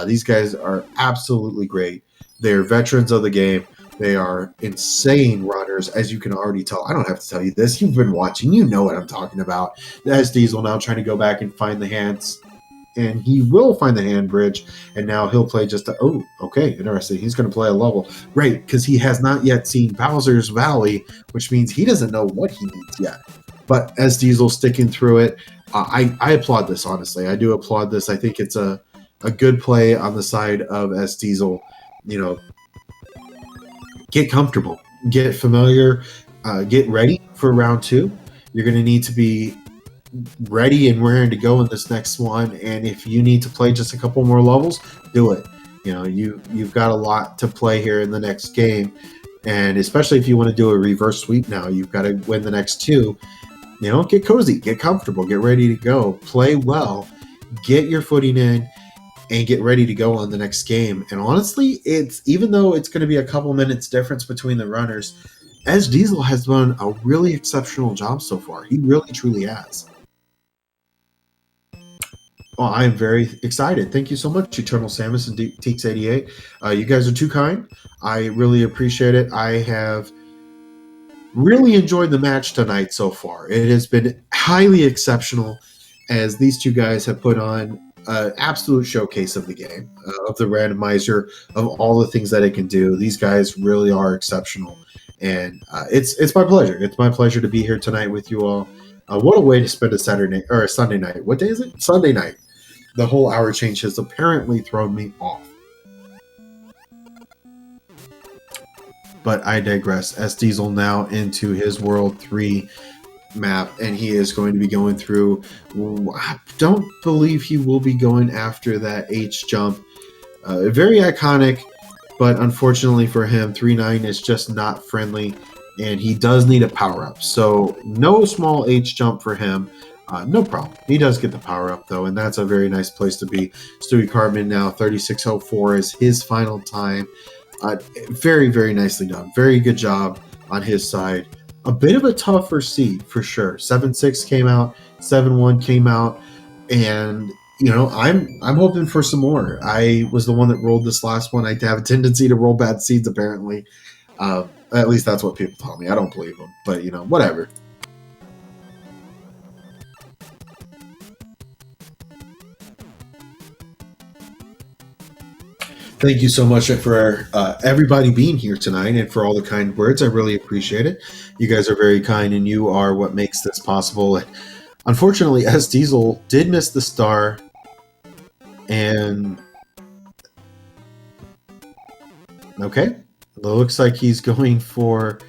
These guys are absolutely great. They're veterans of the game. They are insane runners, as you can already tell. I don't have to tell you this. You've been watching. You know what I'm talking about. SDiezal now trying to go back and find the hands, and he will find the hand bridge, and now he'll play just a, oh, okay, interesting. He's going to play a level. Great, because he has not yet seen Bowser's Valley, which means he doesn't know what he needs yet. But SDiezal sticking through it, I applaud this, honestly. I do applaud this. I think it's a good play on the side of SDiezal. You know, get comfortable, get familiar, get ready for round 2. You're going to need to be ready and raring to go in this next one, and if you need to play just a couple more levels, do it. You know, you've got a lot to play here in the next game, and especially if you want to do a reverse sweep now, you've got to win the next 2. You know, get cozy, get comfortable, get ready to go, play well, get your footing in, and get ready to go on the next game. And honestly, it's, even though it's going to be a couple minutes difference between the runners, SDiezal has done a really exceptional job so far. He really truly has. Well, I am very excited. Thank you so much, Eternal Samus and Teeks88. You guys are too kind. I really appreciate it. I have really enjoyed the match tonight so far. It has been highly exceptional, as these two guys have put on an absolute showcase of the game, of the randomizer, of all the things that it can do. These guys really are exceptional, and it's my pleasure. It's my pleasure to be here tonight with you all. What a way to spend a Saturday or a Sunday night. What day is it? Sunday night. The whole hour change has apparently thrown me off. But I digress. SDiezal now into his World 3 map, and he is going to be going through. I don't believe he will be going after that H jump. Very iconic, but unfortunately for him, 3-9 is just not friendly, and he does need a power-up. So no small H jump for him. No problem. He does get the power-up, though, and that's a very nice place to be. Stewie Cartman now, 36.04 is his final time. Very, very nicely done. Very good job on his side. A bit of a tougher seed, for sure. 7-6 came out, 7-1 came out, and, you know, I'm hoping for some more. I was the one that rolled this last one. I have a tendency to roll bad seeds, apparently. At least that's what people tell me. I don't believe them, but, you know, whatever. Thank you so much for everybody being here tonight and for all the kind words. I really appreciate it. You guys are very kind, and you are what makes this possible. Unfortunately, SDiezal did miss the star, and okay, it looks like he's going for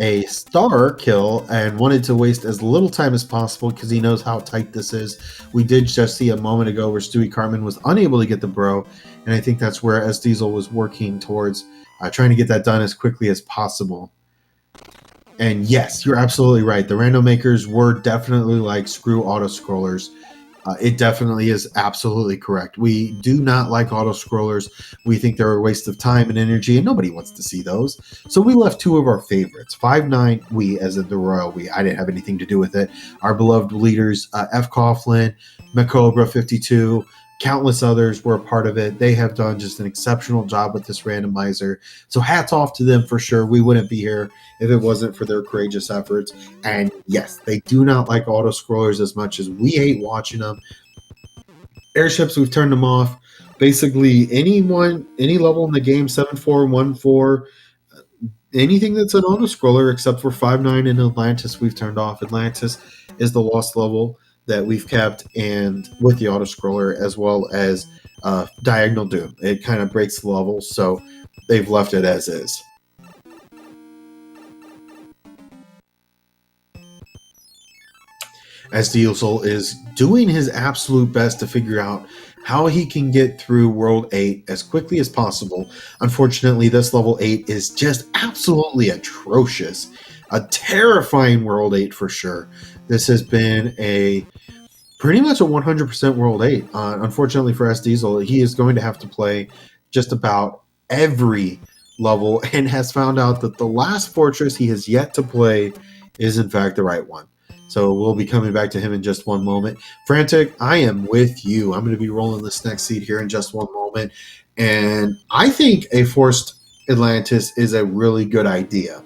a star kill and wanted to waste as little time as possible because he knows how tight this is. We did just see a moment ago where Stewie Cartman was unable to get the bro, and I think that's where SDiezal was working towards trying to get that done as quickly as possible. And yes, you're absolutely right. The random makers were definitely like, screw auto-scrollers. It definitely is absolutely correct. We do not like auto-scrollers. We think they're a waste of time and energy, and nobody wants to see those. So we left 2 of our favorites. 5-9, we, as in the royal we. I didn't have anything to do with it. Our beloved leaders, F. Coughlin, Macobra52, countless others were a part of it. They have done just an exceptional job with this randomizer. So hats off to them for sure. We wouldn't be here if it wasn't for their courageous efforts. And yes, they do not like auto-scrollers as much as we hate watching them. Airships, we've turned them off. Basically, any level in the game, 7-4, 1-4, anything that's an auto-scroller except for 5-9 and Atlantis, we've turned off. Atlantis is the lost level that we've kept, and with the auto-scroller, as well as Diagonal Doom. It kind of breaks the level, so they've left it as is. SDiezal is doing his absolute best to figure out how he can get through World 8 as quickly as possible. Unfortunately, this level 8 is just absolutely atrocious. A terrifying World 8 for sure. This has been pretty much a 100% World 8. Unfortunately for SDiezal, he is going to have to play just about every level and has found out that the last fortress he has yet to play is in fact the right one. So we'll be coming back to him in just one moment. Frantic, I am with you. I'm going to be rolling this next seed here in just one moment. And I think a forced Atlantis is a really good idea.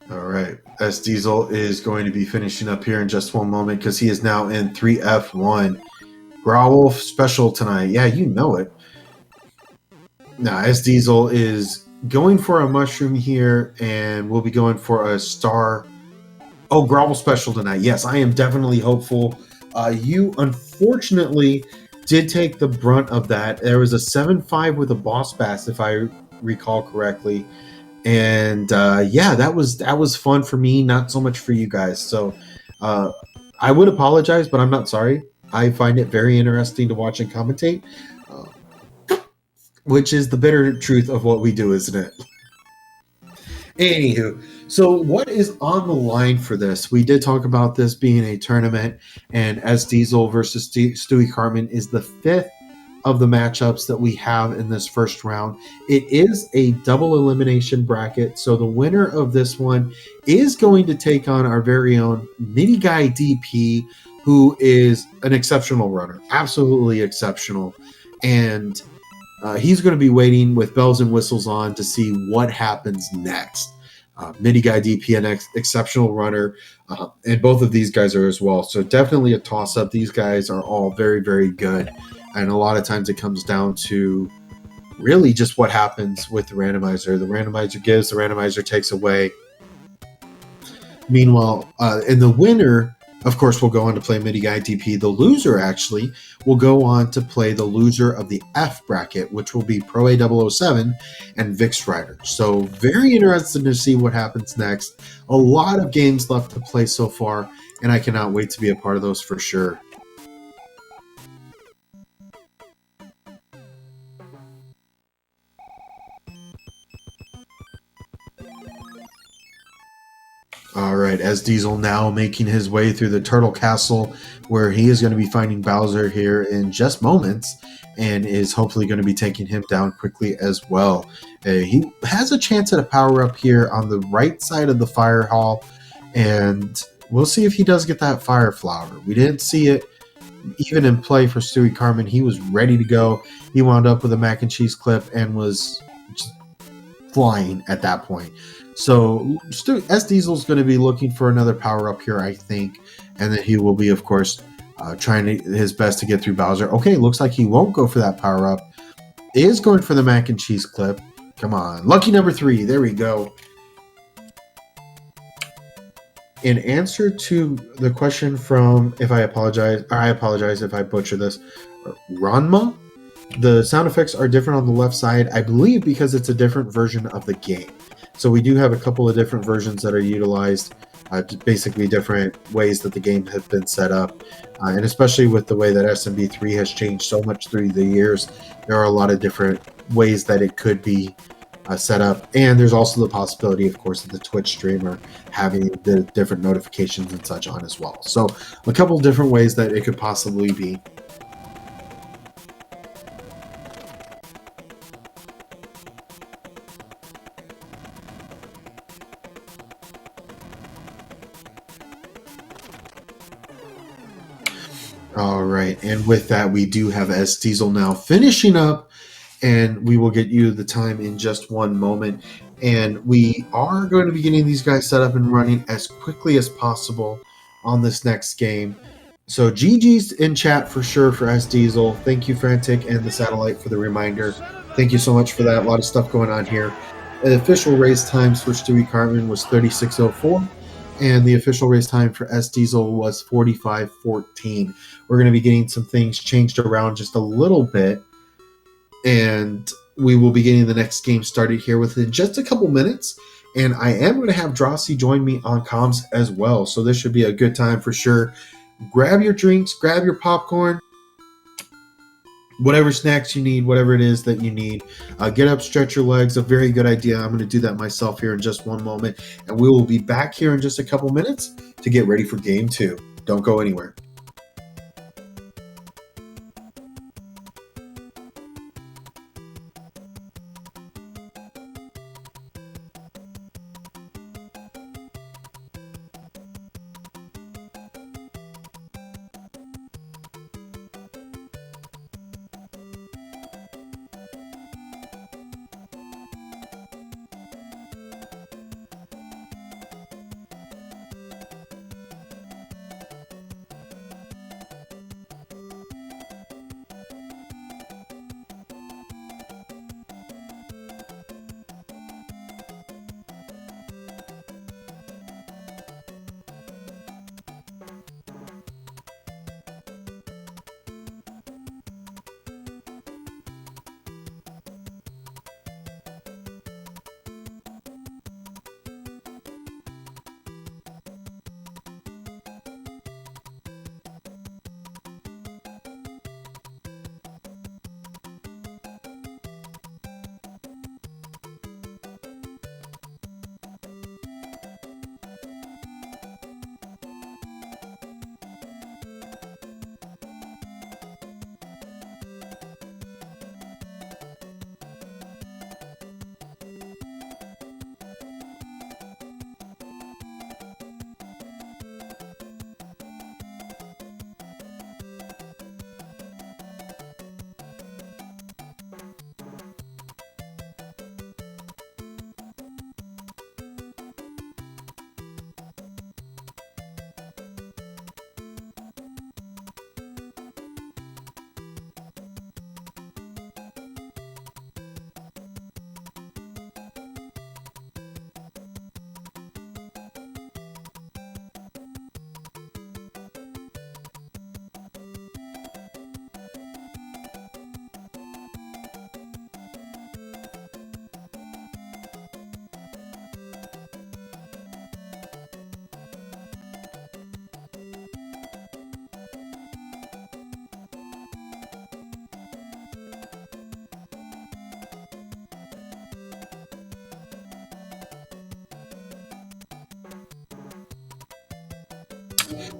All right. SDiezal is going to be finishing up here in just one moment because he is now in 3F1. Growl special tonight. Yeah, you know it. Now, SDiezal is going for a mushroom here, and we'll be going for a star. Oh, Growl special tonight. Yes, I am definitely hopeful. You, unfortunately, did take the brunt of that. There was a 7-5 with a boss bass, if I recall correctly. And yeah, that was fun for me, not so much for you guys. So I would apologize, but I'm not sorry. I find it very interesting to watch and commentate, which is the bitter truth of what we do, isn't it? Anywho, so what is on the line for this? We did talk about this being a tournament, and SDiezal versus Stewie Cartman is the 5th of the matchups that we have in this first round. It is a double elimination bracket, so the winner of this one is going to take on our very own Mini Guy DP, who is an exceptional runner, absolutely exceptional, and he's going to be waiting with bells and whistles on to see what happens next. Mini Guy DP, an exceptional runner, and both of these guys are as well. So definitely a toss-up. These guys are all very, very good. And a lot of times it comes down to really just what happens with the randomizer. The randomizer gives, the randomizer takes away. Meanwhile, and the winner, of course, will go on to play Mini Guy DP. The loser, actually, will go on to play the loser of the F bracket, which will be Pro A007 and Vix Rider. So very interested to see what happens next. A lot of games left to play so far, and I cannot wait to be a part of those for sure. All right, SDiezal now making his way through the Turtle Castle, where he is going to be finding Bowser here in just moments, and is hopefully going to be taking him down quickly as well. He has a chance at a power-up here on the right side of the fire hall, and we'll see if he does get that fire flower. We didn't see it even in play for Stewie Cartman. He was ready to go. He wound up with a mac and cheese clip and was just flying at that point. So SDiezal is going to be looking for another power up here, I think, and then he will be, of course, trying his best to get through Bowser. Okay, looks like he won't go for that power up. Is going for the mac and cheese clip. Come on, lucky number 3. There we go. In answer to the question from, I apologize if I butcher this, Ranma, the sound effects are different on the left side, I believe, because it's a different version of the game. So we do have a couple of different versions that are utilized, basically different ways that the game has been set up. And especially with the way that SMB3 has changed so much through the years, there are a lot of different ways that it could be set up. And there's also the possibility, of course, of the Twitch streamer having the different notifications and such on as well. So a couple of different ways that it could possibly be. All right, and with that, we do have SDiezal now finishing up, and we will get you the time in just one moment. And we are going to be getting these guys set up and running as quickly as possible on this next game. So GG's in chat for sure for SDiezal. Thank you, Frantic and the Satellite, for the reminder. Thank you so much for that. A lot of stuff going on here. The official race times for Stewie Cartman was 36:04. And the official race time for SDiezal was 45:14. We're going to be getting some things changed around just a little bit, and we will be getting the next game started here within just a couple minutes. And I am going to have Drossi join me on comms as well, so this should be a good time for sure. Grab your drinks, grab your popcorn, whatever snacks you need, whatever it is that you need. Get up, stretch your legs. A very good idea. I'm going to do that myself here in just one moment. And we will be back here in just a couple minutes to get ready for game 2. Don't go anywhere.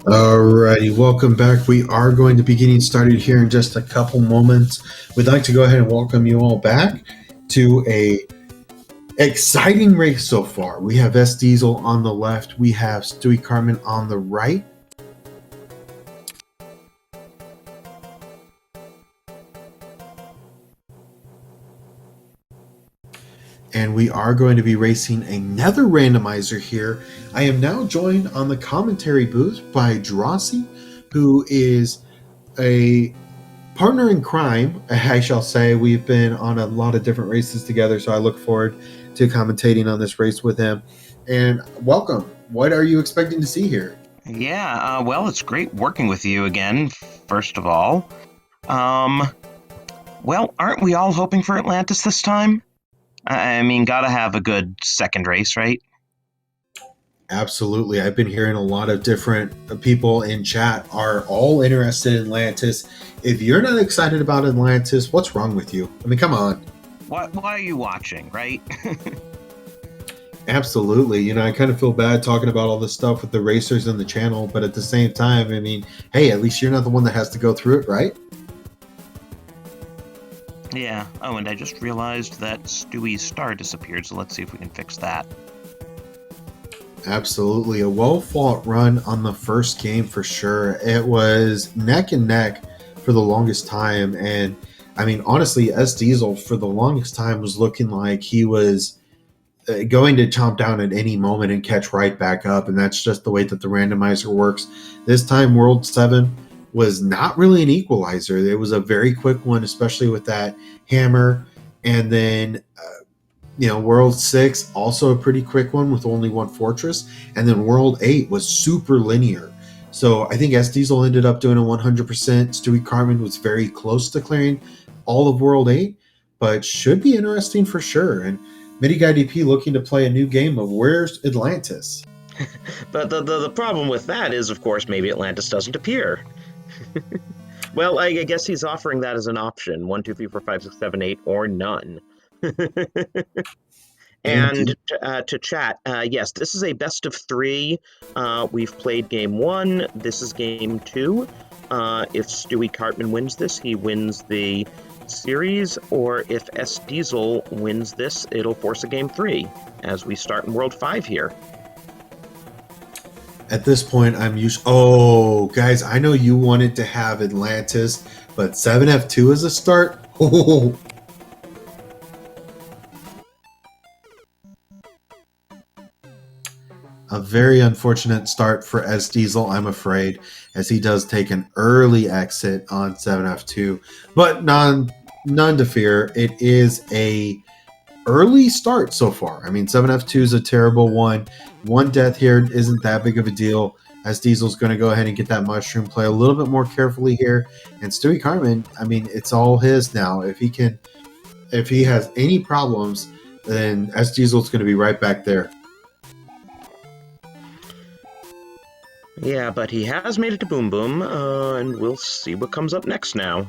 Alrighty, welcome back. We are going to be getting started here in just a couple moments. We'd like to go ahead and welcome you all back to a exciting race so far. We have SDiezal on the left. We have Stewie Cartman on the right. And we are going to be racing another randomizer here. I am now joined on the commentary booth by Drossi, who is a partner in crime, I shall say. We've been on a lot of different races together, so I look forward to commentating on this race with him. And welcome. What are you expecting to see here? Yeah, well, it's great working with you again, first of all. Well, aren't we all hoping for Atlantis this time? I mean, gotta have a good second race, right? Absolutely. I've been hearing a lot of different people in chat are all interested in Atlantis. If you're not excited about Atlantis, what's wrong with you? I mean, come on. Why are you watching, right? Absolutely. You know, I kind of feel bad talking about all this stuff with the racers and the channel, but at the same time, I mean, hey, at least you're not the one that has to go through it, right? Yeah. Oh, and I just realized that Stewie's star disappeared, so let's see if we can fix that. Absolutely. A well-fought run on the first game for sure. It was neck and neck for the longest time. And, I mean, honestly, SDiezal for the longest time was looking like he was going to chomp down at any moment and catch right back up. And that's just the way that the randomizer works. This time, World 7 was not really an equalizer. It was a very quick one, especially with that hammer. And then, World 6, also a pretty quick one with only one fortress. And then World 8 was super linear. So I think SDiezal ended up doing a 100%. Stewie Cartman was very close to clearing all of World 8, but should be interesting for sure. And Midi Guy DP looking to play a new game of Where's Atlantis? But the problem with that is, of course, maybe Atlantis doesn't appear. Well, I guess he's offering that as an option. 1, 2, 3, 4, 5, 6, 7, 8, or none. And to chat, yes, this is a best of 3. We've played game 1. This is game 2. If Stewie Cartman wins this, he wins the series, or if SDiezal wins this, it'll force a game 3 as we start in World 5 here. At this point, I'm used. Oh, guys, I know you wanted to have Atlantis, but 7F2 as a start? Oh. A very unfortunate start for SDiezal, I'm afraid, as he does take an early exit on 7F2. But none to fear. It is a early start so far. I mean, 7F2 is a terrible one. One death here isn't that big of a deal. SDiezal's going to go ahead and get that mushroom. Play a little bit more carefully here. And Stewie Cartman, I mean, it's all his now. If he has any problems, then SDiezal's going to be right back there. Yeah, but he has made it to Boom Boom, and we'll see what comes up next now.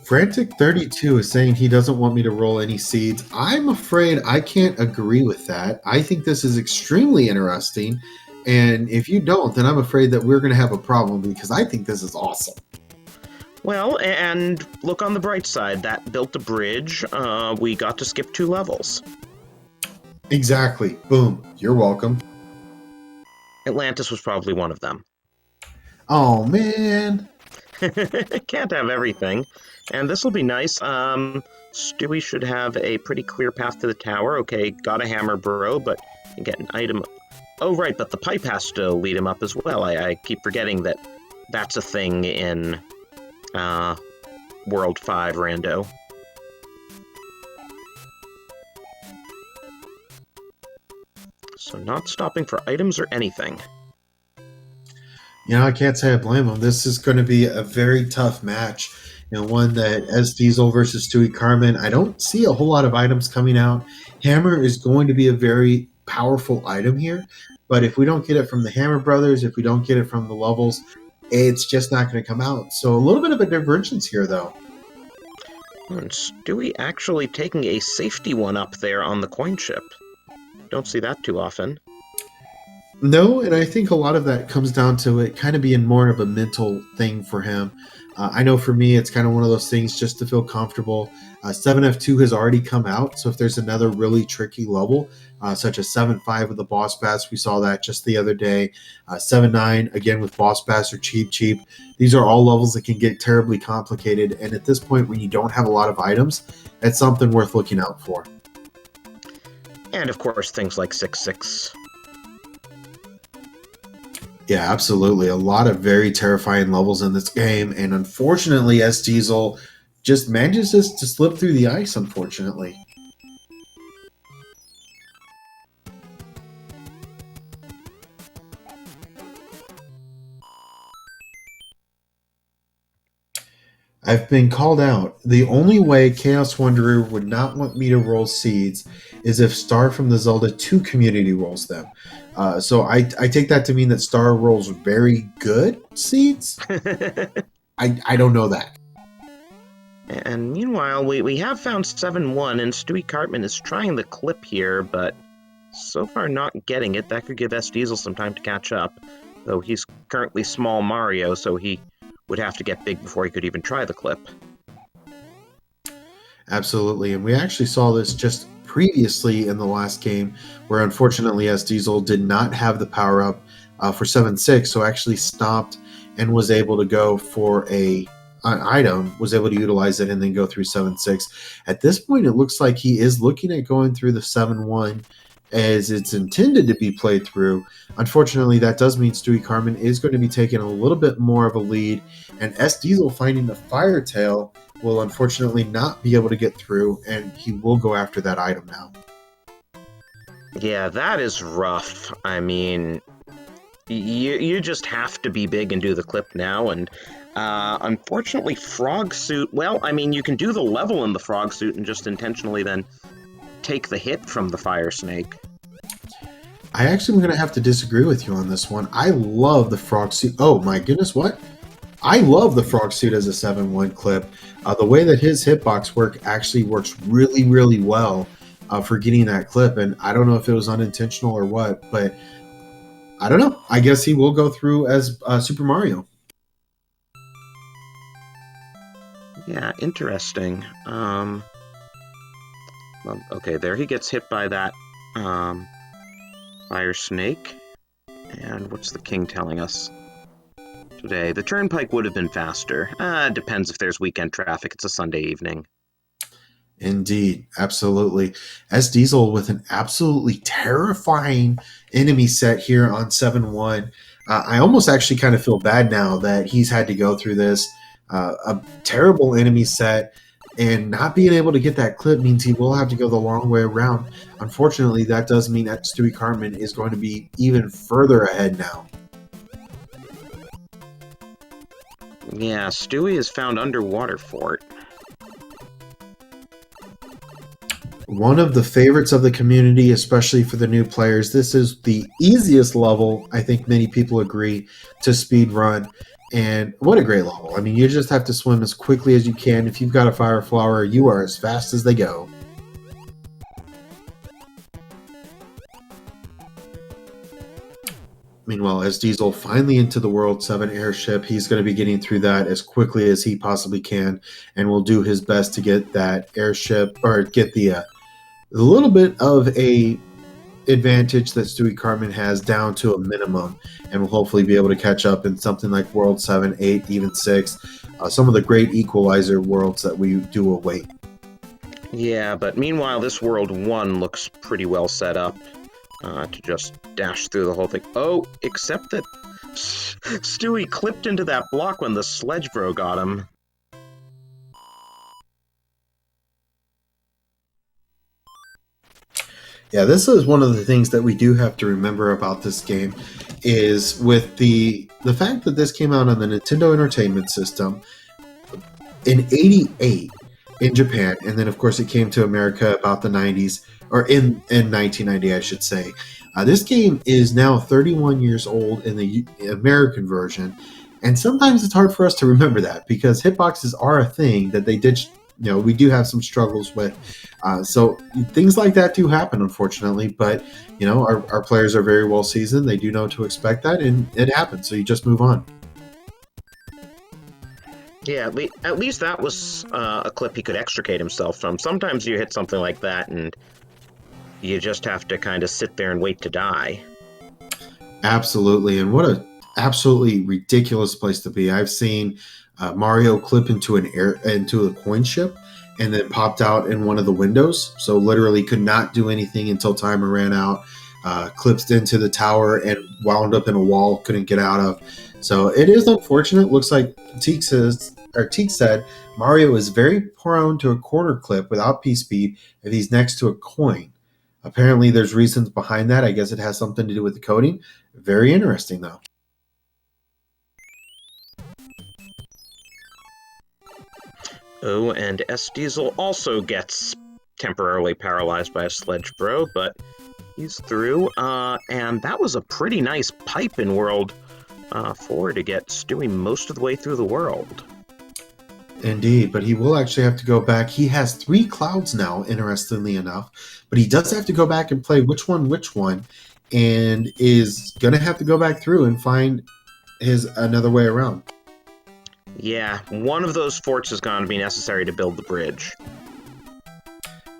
Frantic32 is saying he doesn't want me to roll any seeds. I'm afraid I can't agree with that. I think this is extremely interesting, and if you don't, then I'm afraid that we're going to have a problem, because I think this is awesome. Well, and look on the bright side. That built a bridge. We got to skip 2 levels. Exactly. Boom. You're welcome. Atlantis was probably one of them. Oh, man. Can't have everything. And this will be nice. Stewie should have a pretty clear path to the tower. Okay, got a hammer, bro, but you get an item. Oh, right, but the pipe has to lead him up as well. I keep forgetting that that's a thing in World 5 Rando. So not stopping for items or anything. You know, I can't say I blame him. This is going to be a very tough match. You know, one that SDiezal versus Stewie Cartman. I don't see a whole lot of items coming out. Hammer is going to be a very powerful item here. But if we don't get it from the Hammer Brothers, if we don't get it from the levels, it's just not going to come out. So a little bit of a divergence here, though. And Stewie actually taking a safety one up there on the coin chip. Don't see that too often. No, and I think a lot of that comes down to it kind of being more of a mental thing for him. I know for me, it's kind of one of those things just to feel comfortable. 7F2 has already come out, so if there's another really tricky level, such as 7.5 with the Boss Bass, we saw that just the other day. 7.9, again with Boss Bass or Cheap. These are all levels that can get terribly complicated, and at this point, when you don't have a lot of items, it's something worth looking out for. And of course, things like 6.6. Yeah, absolutely. A lot of very terrifying levels in this game, and unfortunately, SDiezal just manages to slip through the ice, unfortunately. I've been called out. The only way Chaos Wanderer would not want me to roll seeds is if Star from the Zelda 2 community rolls them. So I take that to mean that Star rolls very good seeds. I don't know that. And meanwhile, we have found 7-1, and Stewie Cartman is trying the clip here, but so far not getting it. That could give SDiezal some time to catch up, though he's currently small Mario, so he would have to get big before he could even try the clip. Absolutely, and we actually saw this just previously in the last game, where unfortunately SDiezal did not have the power-up for 7.6, so actually stopped and was able to go for an item, was able to utilize it and then go through 7.6. At this point, it looks like he is looking at going through the 7.1 as it's intended to be played through. Unfortunately, that does mean Stewie Cartman is going to be taking a little bit more of a lead, and SDiezal finding the Fire Tail will unfortunately not be able to get through, and he will go after that item now. Yeah, that is rough. I mean, you just have to be big and do the clip now, and unfortunately, Frog Suit, well, I mean, you can do the level in the Frog Suit and just intentionally then take the hit from the Fire Snake. I actually am going to have to disagree with you on this one. I love the Frog Suit. Oh my goodness, what? I love the frog suit as a 7-1 clip. The way that his hitbox actually works really, really well for getting that clip. And I don't know if it was unintentional or what, but I don't know. I guess he will go through as Super Mario. Yeah, interesting. Well, okay, there he gets hit by that fire snake. And what's the king telling us today? The turnpike would have been faster. Depends if there's weekend traffic. It's a Sunday evening. Indeed, absolutely. SDiezal with an absolutely terrifying enemy set here on 7-1. I almost actually kind of feel bad now that he's had to go through this. A terrible enemy set, and not being able to get that clip means he will have to go the long way around. Unfortunately, that does mean that Stewie Cartman is going to be even further ahead now. Yeah, Stewie has found underwater fort. One of the favorites of the community, especially for the new players. This is the easiest level, I think many people agree, to speed run. And what a great level. I mean, you just have to swim as quickly as you can. If you've got a fire flower, you are as fast as they go. Meanwhile, SDiezal finally into the World 7 airship. He's going to be getting through that as quickly as he possibly can, and will do his best to get that airship, or get the a little bit of a advantage that Stewie Cartman has down to a minimum, and will hopefully be able to catch up in something like World 7, 8, even 6, some of the great equalizer worlds that we do await. Yeah, but meanwhile, this World 1 looks pretty well set up to just dash through the whole thing. Oh, except that Stewie clipped into that block when the sledge bro got him. Yeah, this is one of the things that we do have to remember about this game, is with the fact that this came out on the Nintendo Entertainment System in '88 in Japan, and then of course it came to America about the '90s, or in 1990, I should say. This game is now 31 years old in the American version, and sometimes it's hard for us to remember that because hitboxes are a thing that they did. We do have some struggles with. So things like that do happen, unfortunately. But, our players are very well seasoned. They do know to expect that, and it happens. So you just move on. Yeah, at least that was a clip he could extricate himself from. Sometimes you hit something like that, and you just have to kind of sit there and wait to die. Absolutely. And what a absolutely ridiculous place to be. I've seen Mario clip into a coin ship, and then popped out in one of the windows. So literally could not do anything until timer ran out. Clipped into the tower and wound up in a wall, couldn't get out of. So it is unfortunate. Looks like Teak said Mario is very prone to a corner clip without P-speed if he's next to a coin. Apparently there's reasons behind that. I guess it has something to do with the coding. Very interesting though. Oh, and SDiezal also gets temporarily paralyzed by a sledge bro, but he's through. And that was a pretty nice pipe in World 4 to get Stewie most of the way through the world. Indeed, but he will actually have to go back. He has 3 clouds now, interestingly enough, but he does have to go back and play which one, and is going to have to go back through and find another way around. Yeah, one of those forts is going to be necessary to build the bridge.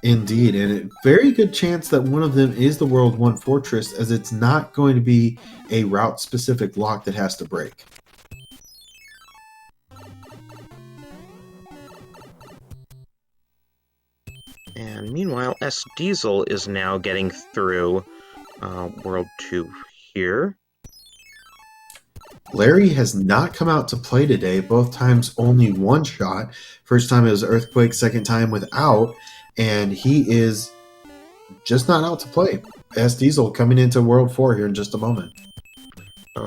Indeed, and a very good chance that one of them is the World 1 fortress, as it's not going to be a route-specific lock that has to break. And meanwhile, SDiezal is now getting through World 2 here. Larry has not come out to play today. Both times only one shot. First time it was Earthquake, second time without, and he is just not out to play. SDiezal coming into World 4 here in just a moment.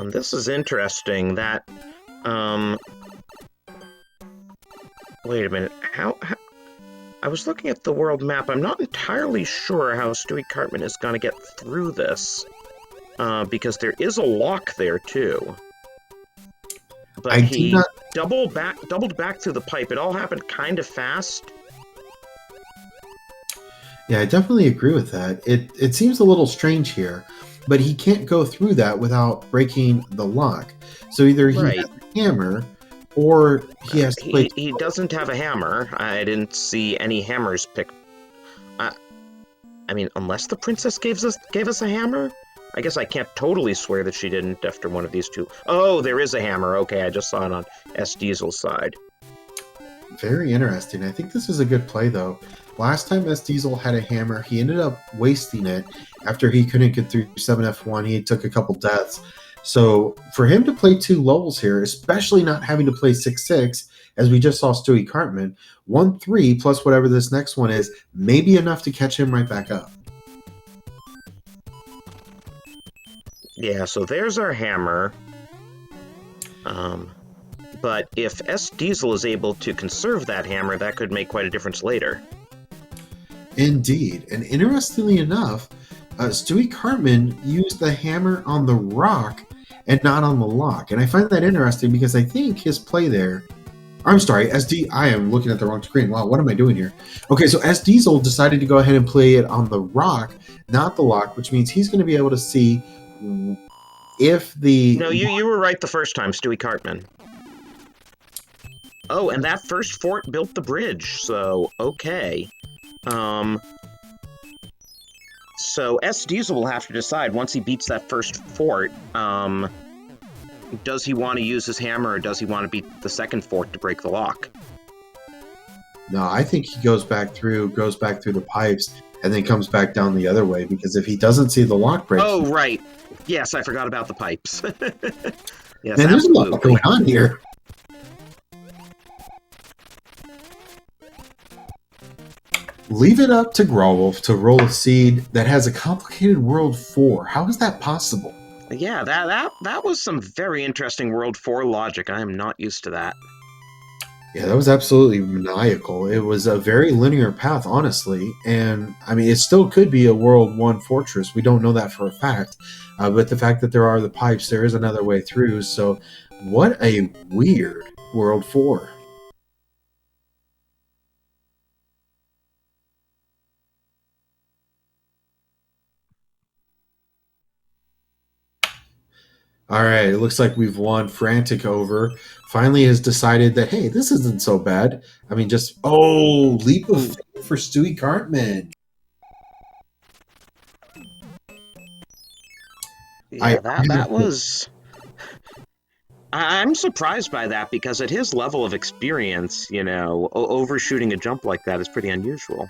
This is interesting. That wait a minute. How I was looking at the world map. I'm not entirely sure how Stewie Cartman is going to get through this, because there is a lock there too. but I do he not. doubled back through the pipe. It all happened kind of fast. Yeah, I definitely agree with that. It seems a little strange here, but he can't go through that without breaking the lock. So either he Right. has a hammer, or he has to play. He doesn't have a hammer. I didn't see any hammers picked. I mean, unless the princess gave us a hammer? I guess I can't totally swear that she didn't after one of these two. Oh, there is a hammer. Okay, I just saw it on SDiezal's side. Very interesting. I think this is a good play, though. Last time SDiezal had a hammer, he ended up wasting it after he couldn't get through 7F1. He took a couple deaths. So for him to play 2 levels here, especially not having to play 6-6, as we just saw Stewie Cartman, 1-3 plus whatever this next one is, may be enough to catch him right back up. Yeah, so there's our hammer. But if SDiezal is able to conserve that hammer, that could make quite a difference later. Indeed. And interestingly enough, Stewie Cartman used the hammer on the rock and not on the lock. And I find that interesting because I think his play there... I'm sorry, I am looking at the wrong screen. Wow, what am I doing here? Okay, so SDiezal decided to go ahead and play it on the rock, not the lock, which means he's going to be able to see if the... No, you were right the first time, Stewie Cartman. Oh, and that first fort built the bridge, so okay. So SDiezal will have to decide once he beats that first fort, does he want to use his hammer or does he want to beat the second fort to break the lock? No, I think he goes back through the pipes and then comes back down the other way, because if he doesn't see the lock break... Oh, right. Yes, I forgot about the pipes. Yes, man, there's a lot going on here. Leave it up to Growlf to roll a seed that has a complicated World 4. How is that possible? Yeah, that was some very interesting World 4 logic. I am not used to that. Yeah, that was absolutely maniacal. It was a very linear path, honestly. And, I mean, it still could be a World 1 fortress. We don't know that for a fact. But the fact that there are the pipes, there is another way through. So, what a weird World 4. All right, it looks like we've won Frantic over. Finally has decided that, hey, this isn't so bad. I mean, just, oh, leap of faith for Stewie Cartman. Yeah, that was... I'm surprised by that, because at his level of experience, you know, overshooting a jump like that is pretty unusual.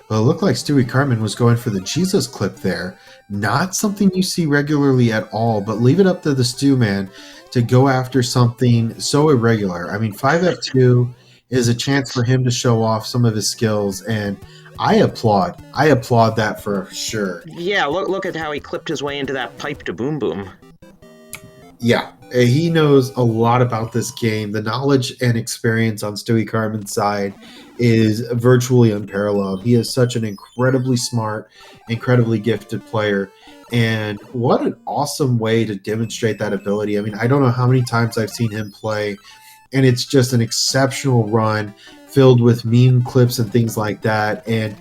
Well, it looked like Stewie Cartman was going for the Jesus clip there. Not something you see regularly at all, but leave it up to the Stew Man to go after something so irregular. I mean, 5F2 is a chance for him to show off some of his skills, and I applaud that for sure. Yeah, look at how he clipped his way into that pipe to Boom Boom. Yeah, he knows a lot about this game. The knowledge and experience on Stewie Cartman's side is virtually unparalleled. He is such an incredibly smart, incredibly gifted player, and what an awesome way to demonstrate that ability. I mean, I don't know how many times I've seen him play, and it's just an exceptional run filled with meme clips and things like that, and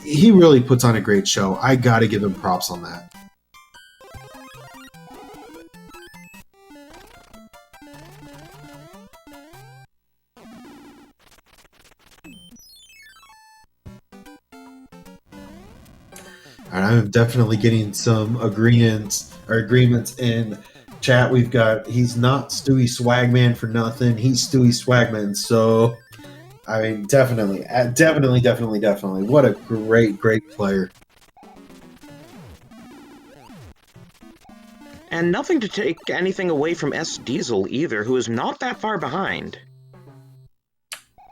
he really puts on a great show. I gotta give him props on that. And I'm definitely getting some agreements in chat. We've got, he's not Stewie Swagman for nothing. He's Stewie Swagman. So, I mean, definitely. What a great player. And nothing to take anything away from SDiezal either, who is not that far behind.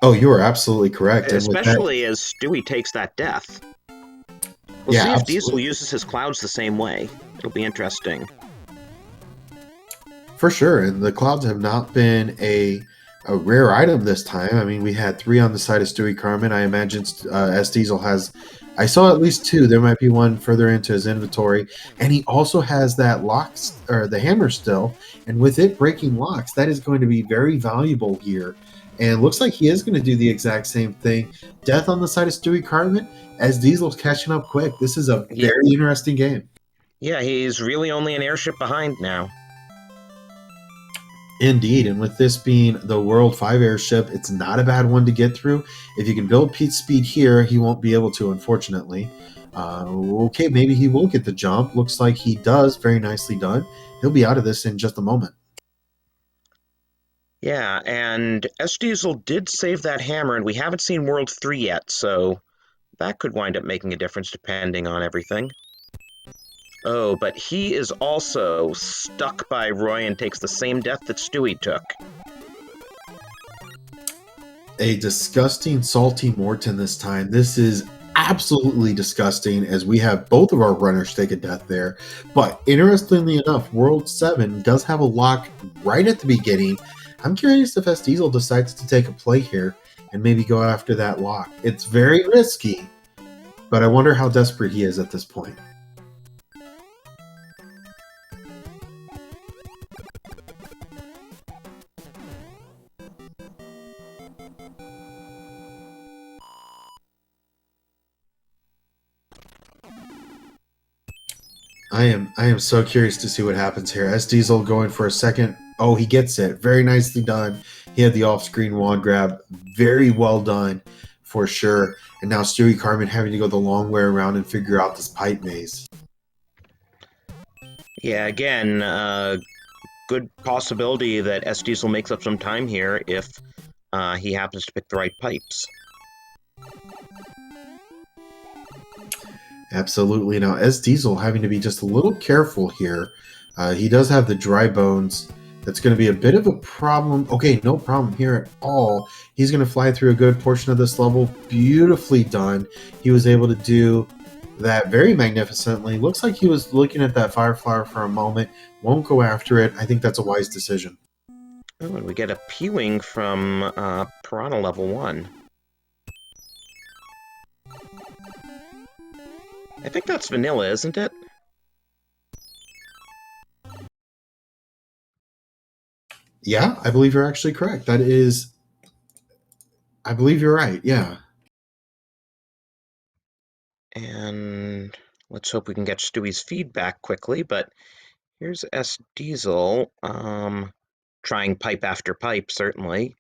Oh, you are absolutely correct. Especially as Stewie takes that death. We'll see if Diesel uses his clouds the same way. It'll be interesting. For sure, and the clouds have not been a rare item this time. I mean, we had 3 on the side of Stewie Cartman. I imagine SDiezal has I saw at least two. There might be one further into his inventory. And he also has that locks, or the hammer still. And with it breaking locks, that is going to be very valuable here. And looks like he is going to do the exact same thing. Death on the side of Stewie Cartman, SDiezal's catching up quick. This is a Yeah. very interesting game. Yeah, he's really only an airship behind now. Indeed, and with this being the World 5 airship, it's not a bad one to get through. If you can build Pete's speed here, he won't be able to, unfortunately. Okay, maybe he will get the jump. Looks like he does. Very nicely done. He'll be out of this in just a moment. Yeah, and SDiezal did save that hammer, and we haven't seen World 3 yet, so that could wind up making a difference depending on everything. Oh, but he is also stuck by Roy and takes the same death that Stewie took. A disgusting, salty Morton this time. This is absolutely disgusting as we have both of our runners take a death there. But interestingly enough, World 7 does have a lock right at the beginning. I'm curious if SDiezal decides to take a play here and maybe go after that lock. It's very risky, but I wonder how desperate he is at this point. I am so curious to see what happens here. SDiezal going for a second. Oh, he gets it. Very nicely done. He had the off-screen wand grab. Very well done for sure. And now Stewie Cartman having to go the long way around and figure out this pipe maze. Yeah, again, good possibility that SDiezal makes up some time here if he happens to pick the right pipes. Absolutely. Now, SDiezal having to be just a little careful here. He does have the dry bones. That's going to be a bit of a problem. Okay, no problem here at all. He's going to fly through a good portion of this level. Beautifully done. He was able to do that very magnificently. Looks like he was looking at that fire flower for a moment. Won't go after it. I think that's a wise decision. Oh, and we get a P-Wing from Piranha Level 1. I think that's vanilla, isn't it? Yeah, I believe you're actually correct. That is... I believe you're right, yeah. And let's hope we can get Stewie's feedback quickly, but here's SDiezal, trying pipe after pipe, certainly.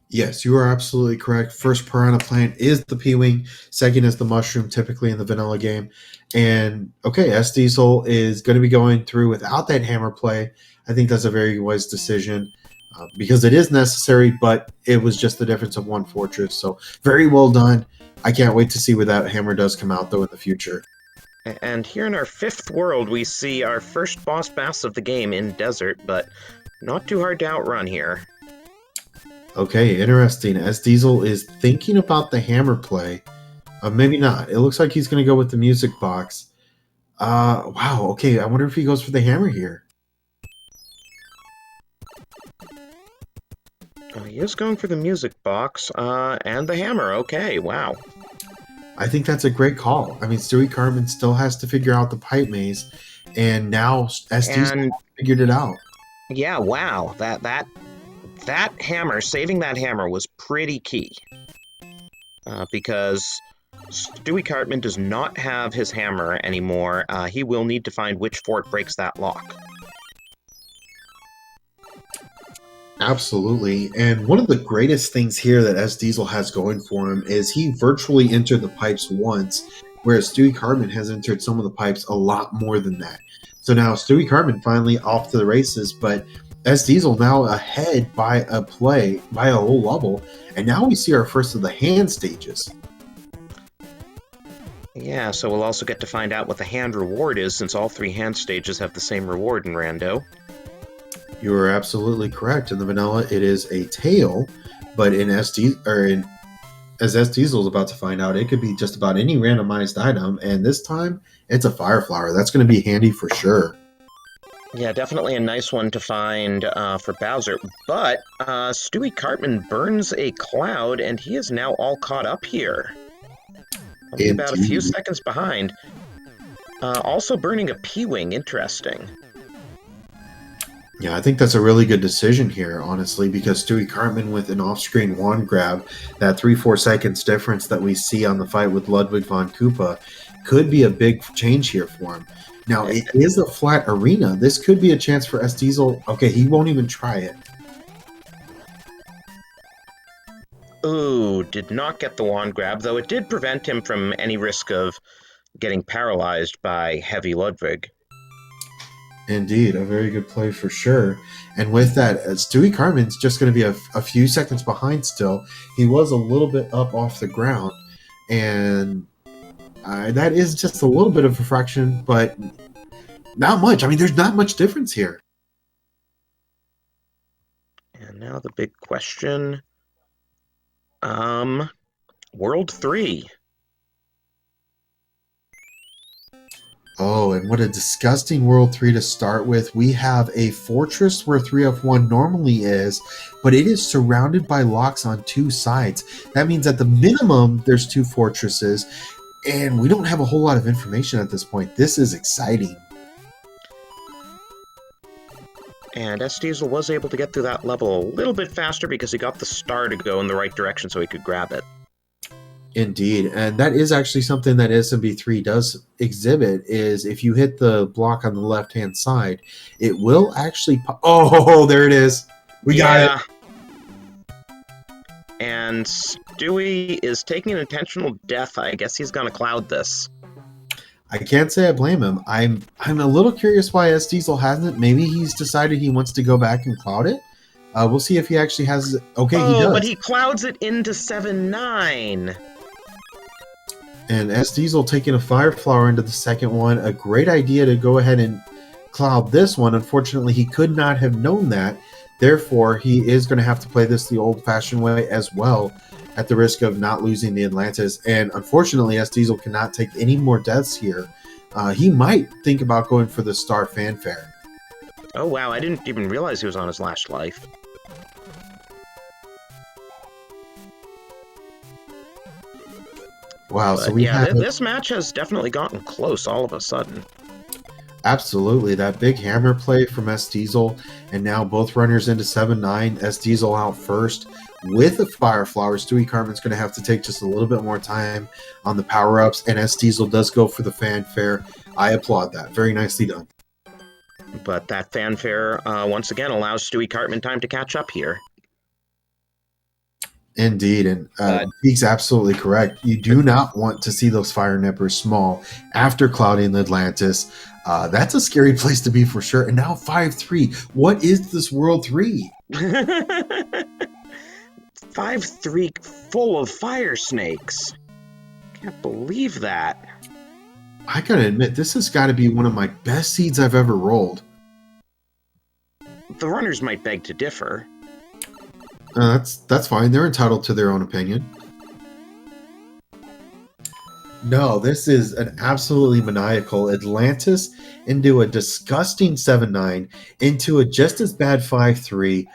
Yes, you are absolutely correct. First piranha plant is the P-Wing. Second is the mushroom, typically in the vanilla game. And, okay, SDiezal is going to be going through without that hammer play. I think that's a very wise decision because it is necessary, but it was just the difference of one fortress. So, very well done. I can't wait to see where that hammer does come out, though, in the future. And here in our 5th world, we see our first boss bass of the game in Desert, but not too hard to outrun here. Okay, interesting. SDiezal is thinking about the hammer play. Maybe not. It looks like he's going to go with the music box. Wow, okay. I wonder if he goes for the hammer here. He is going for the music box, and the hammer. Okay, wow. I think that's a great call. I mean, Stewie Cartman still has to figure out the pipe maze, and now SDiezal figured it out. Yeah, wow. That hammer, saving that hammer was pretty key. Because Stewie Cartman does not have his hammer anymore. He will need to find which fort breaks that lock. Absolutely. And one of the greatest things here that SDiezal has going for him is he virtually entered the pipes once, whereas Stewie Cartman has entered some of the pipes a lot more than that. So now Stewie Cartman finally off to the races, but SDiezal now ahead by a play, by a whole level, and now we see our first of the hand stages. Yeah, so we'll also get to find out what the hand reward is, since all 3 hand stages have the same reward in Rando. You are absolutely correct. In the vanilla, it is a tail, but as SDiezal is about to find out, it could be just about any randomized item, and this time it's a fire flower. That's going to be handy for sure. Yeah, definitely a nice one to find for Bowser. But Stewie Cartman burns a cloud, and he is now all caught up here. Only about a few Indeed. seconds behind. Also burning a P-Wing, interesting. Yeah, I think that's a really good decision here, honestly, because Stewie Cartman with an off-screen wand grab, that 3-4 seconds difference that we see on the fight with Ludwig von Koopa could be a big change here for him. Now, it is a flat arena. This could be a chance for SDiezal. Okay, he won't even try it. Ooh, did not get the wand grab, though it did prevent him from any risk of getting paralyzed by Heavy Ludwig. Indeed, a very good play for sure. And with that, Stewie Cartman's just going to be a few seconds behind still. He was a little bit up off the ground, and that is just a little bit of a fraction, but not much. I mean, there's not much difference here. And now the big question. World 3. Oh, and what a disgusting World 3 to start with. We have a fortress where 3F1 normally is, but it is surrounded by locks on two sides. That means at the minimum, there's two fortresses, and we don't have a whole lot of information at this point. This is exciting. And SDiezal was able to get through that level a little bit faster because he got the star to go in the right direction so he could grab it. Indeed, and that is actually something that SMB3 does exhibit, is if you hit the block on the left-hand side, it will actually... Oh, there it is. We got it. And Stewie is taking an intentional death. I guess he's going to cloud this. I can't say I blame him. I'm a little curious why SDiezal hasn't. Maybe he's decided he wants to go back and cloud it. We'll see if he actually has... Okay, he does. But he clouds it into 7-9. And SDiezal taking a Fire Flower into the second one. A great idea to go ahead and cloud this one. Unfortunately, he could not have known that. Therefore, he is going to have to play this the old-fashioned way as well, at the risk of not losing the Atlantis. And unfortunately, SDiezal cannot take any more deaths here. He might think about going for the Star Fanfare. Oh, wow. I didn't even realize he was on his last life. Wow, so we have... this match has definitely gotten close all of a sudden. Absolutely. That big hammer play from SDiezal, and now both runners into 7-9. SDiezal out first with the Fire Flower. Stewie Cartman's going to have to take just a little bit more time on the power-ups, and SDiezal does go for the fanfare. I applaud that. Very nicely done. But that fanfare, once again, allows Stewie Cartman time to catch up here. Indeed, and he's absolutely correct. You do not want to see those fire nippers small after clouding the Atlantis. That's a scary place to be for sure. And now 5-3. What is this World 3? 5-3 full of fire snakes. Can't believe that. I gotta admit, this has got to be one of my best seeds I've ever rolled. The runners might beg to differ. That's fine. They're entitled to their own opinion. No, this is an absolutely maniacal Atlantis into a disgusting 7-9 into a just as bad 5-3.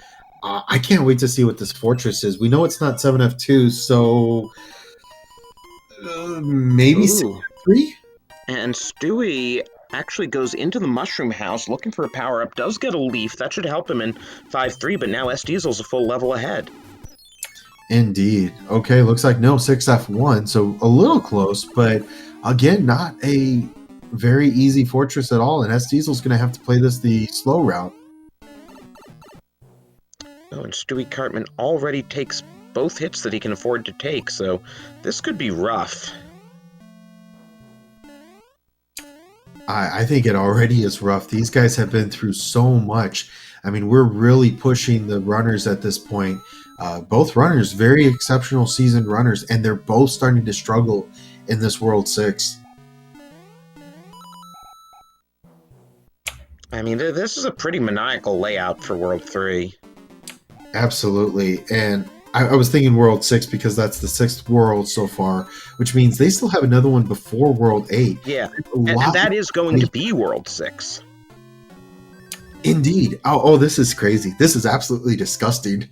I can't wait to see what this fortress is. We know it's not 7F2, so maybe 6F3? And Stewie actually goes into the mushroom house looking for a power-up, does get a leaf. That should help him in 5-3, but now SDiezal's a full level ahead. Indeed. Okay, looks like no 6F1, so a little close, but again, not a very easy fortress at all, and SDiezal's going to have to play this the slow route. Oh, and Stewie Cartman already takes both hits that he can afford to take, so this could be rough. I think it already is rough. These guys have been through so much. I mean, we're really pushing the runners at this point. Both runners, very exceptional seasoned runners, and they're both starting to struggle in this World 6. I mean, this is a pretty maniacal layout for World 3. Absolutely. And I was thinking World 6 because that's the 6th World so far, which means they still have another one before World 8. Yeah, and that is going to be World 6. Indeed. Oh, this is crazy. This is absolutely disgusting.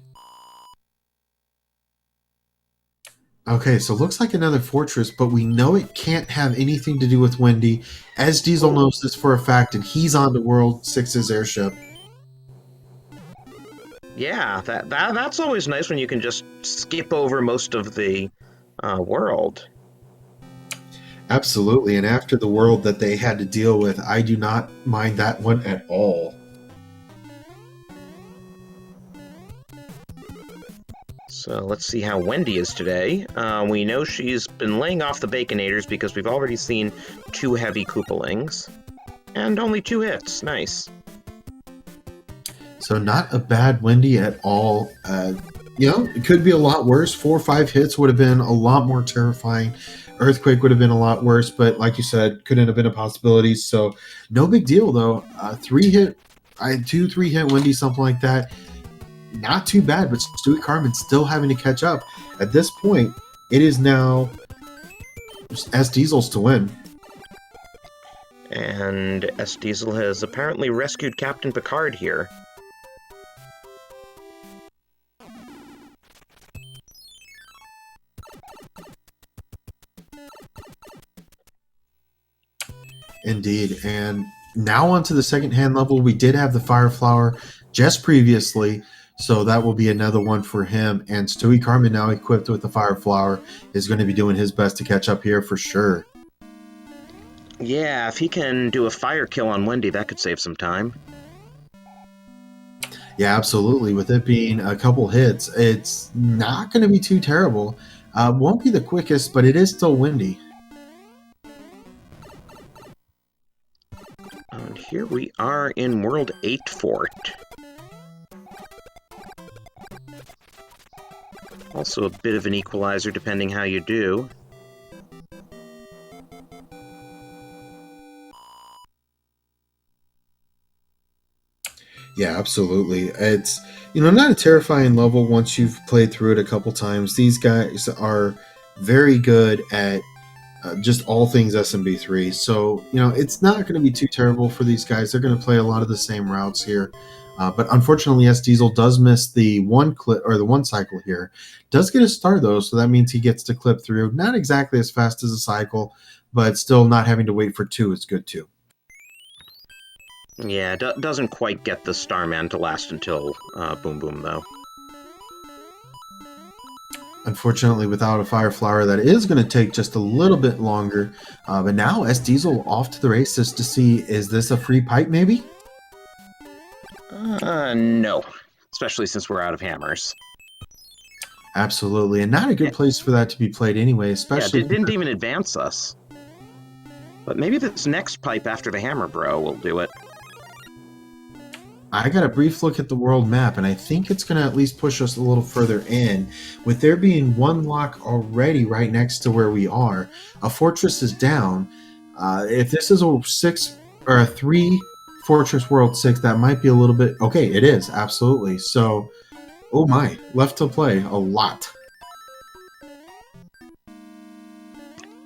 Okay, so looks like another fortress, but we know it can't have anything to do with Wendy. SDiezal knows this for a fact, and he's on to World 6's airship. Yeah, that's always nice when you can just skip over most of the world. Absolutely, and after the world that they had to deal with, I do not mind that one at all. So let's see how Wendy is today. We know she's been laying off the Baconators because we've already seen 2 heavy Koopalings. And only 2 hits. Nice. So not a bad Wendy at all. It could be a lot worse. 4 or 5 hits would have been a lot more terrifying. Earthquake would have been a lot worse, but like you said, couldn't have been a possibility. So no big deal though. 3-hit Wendy, something like that. Not too bad, but Stewie Cartman still having to catch up. At this point, it is now SDiezal's to win. And SDiezal has apparently rescued Captain Picard here. Indeed, and now onto the second-hand level. We did have the Fire Flower just previously, so that will be another one for him. And Stewie Cartman, now equipped with the Fire Flower, is going to be doing his best to catch up here for sure. Yeah, if he can do a fire kill on Wendy, that could save some time. Yeah, absolutely. With it being a couple hits, it's not going to be too terrible. Won't be the quickest, but it is still Wendy. And here we are in World 8 Fort. Also a bit of an equalizer depending how you do. Yeah, absolutely. It's, not a terrifying level once you've played through it a couple times. These guys are very good at just all things SMB3. So, it's not going to be too terrible for these guys. They're going to play a lot of the same routes here. But unfortunately, SDiezal does miss the one clip or the one cycle here. Does get a star though, so that means he gets to clip through. Not exactly as fast as a cycle, but still not having to wait for 2 is good too. Yeah, doesn't quite get the Starman to last until Boom Boom though. Unfortunately, without a Fire Flower, that is going to take just a little bit longer. But now SDiezal off to the races to see, is this a free pipe maybe? No. Especially since we're out of hammers. Absolutely, and not a good place for that to be played anyway, especially... Yeah, it didn't even advance us. But maybe this next pipe after the hammer bro will do it. I got a brief look at the world map, and I think it's going to at least push us a little further in. With there being one lock already right next to where we are, a fortress is down. If this is a 6 or a 3 Fortress World 6, that might be a little bit... Okay, it is, absolutely. So, oh my, left to play a lot.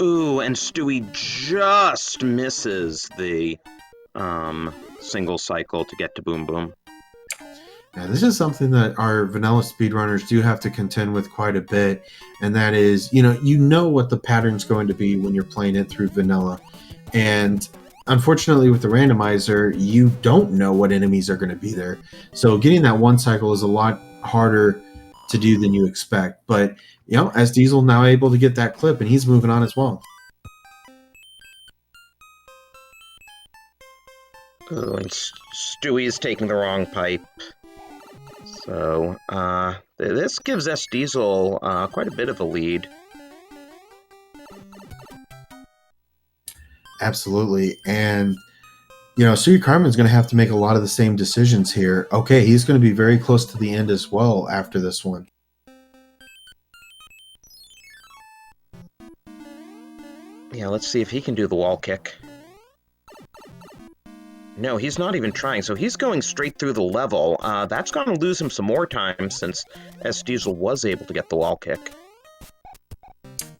Ooh, and Stewie just misses the single cycle to get to Boom Boom. Now, this is something that our vanilla speedrunners do have to contend with quite a bit, and that is, you know what the pattern's going to be when you're playing it through vanilla. And unfortunately, with the randomizer, you don't know what enemies are going to be there. So getting that one cycle is a lot harder to do than you expect. But, SDiezal now able to get that clip, and he's moving on as well. Oh, and Stewie's taking the wrong pipe. So, this gives SDiezal quite a bit of a lead. Absolutely. And, Stewie Cartman's going to have to make a lot of the same decisions here. Okay, he's going to be very close to the end as well after this one. Yeah, let's see if he can do the wall kick. No, he's not even trying, so he's going straight through the level. That's going to lose him some more time since SDiezal was able to get the wall kick.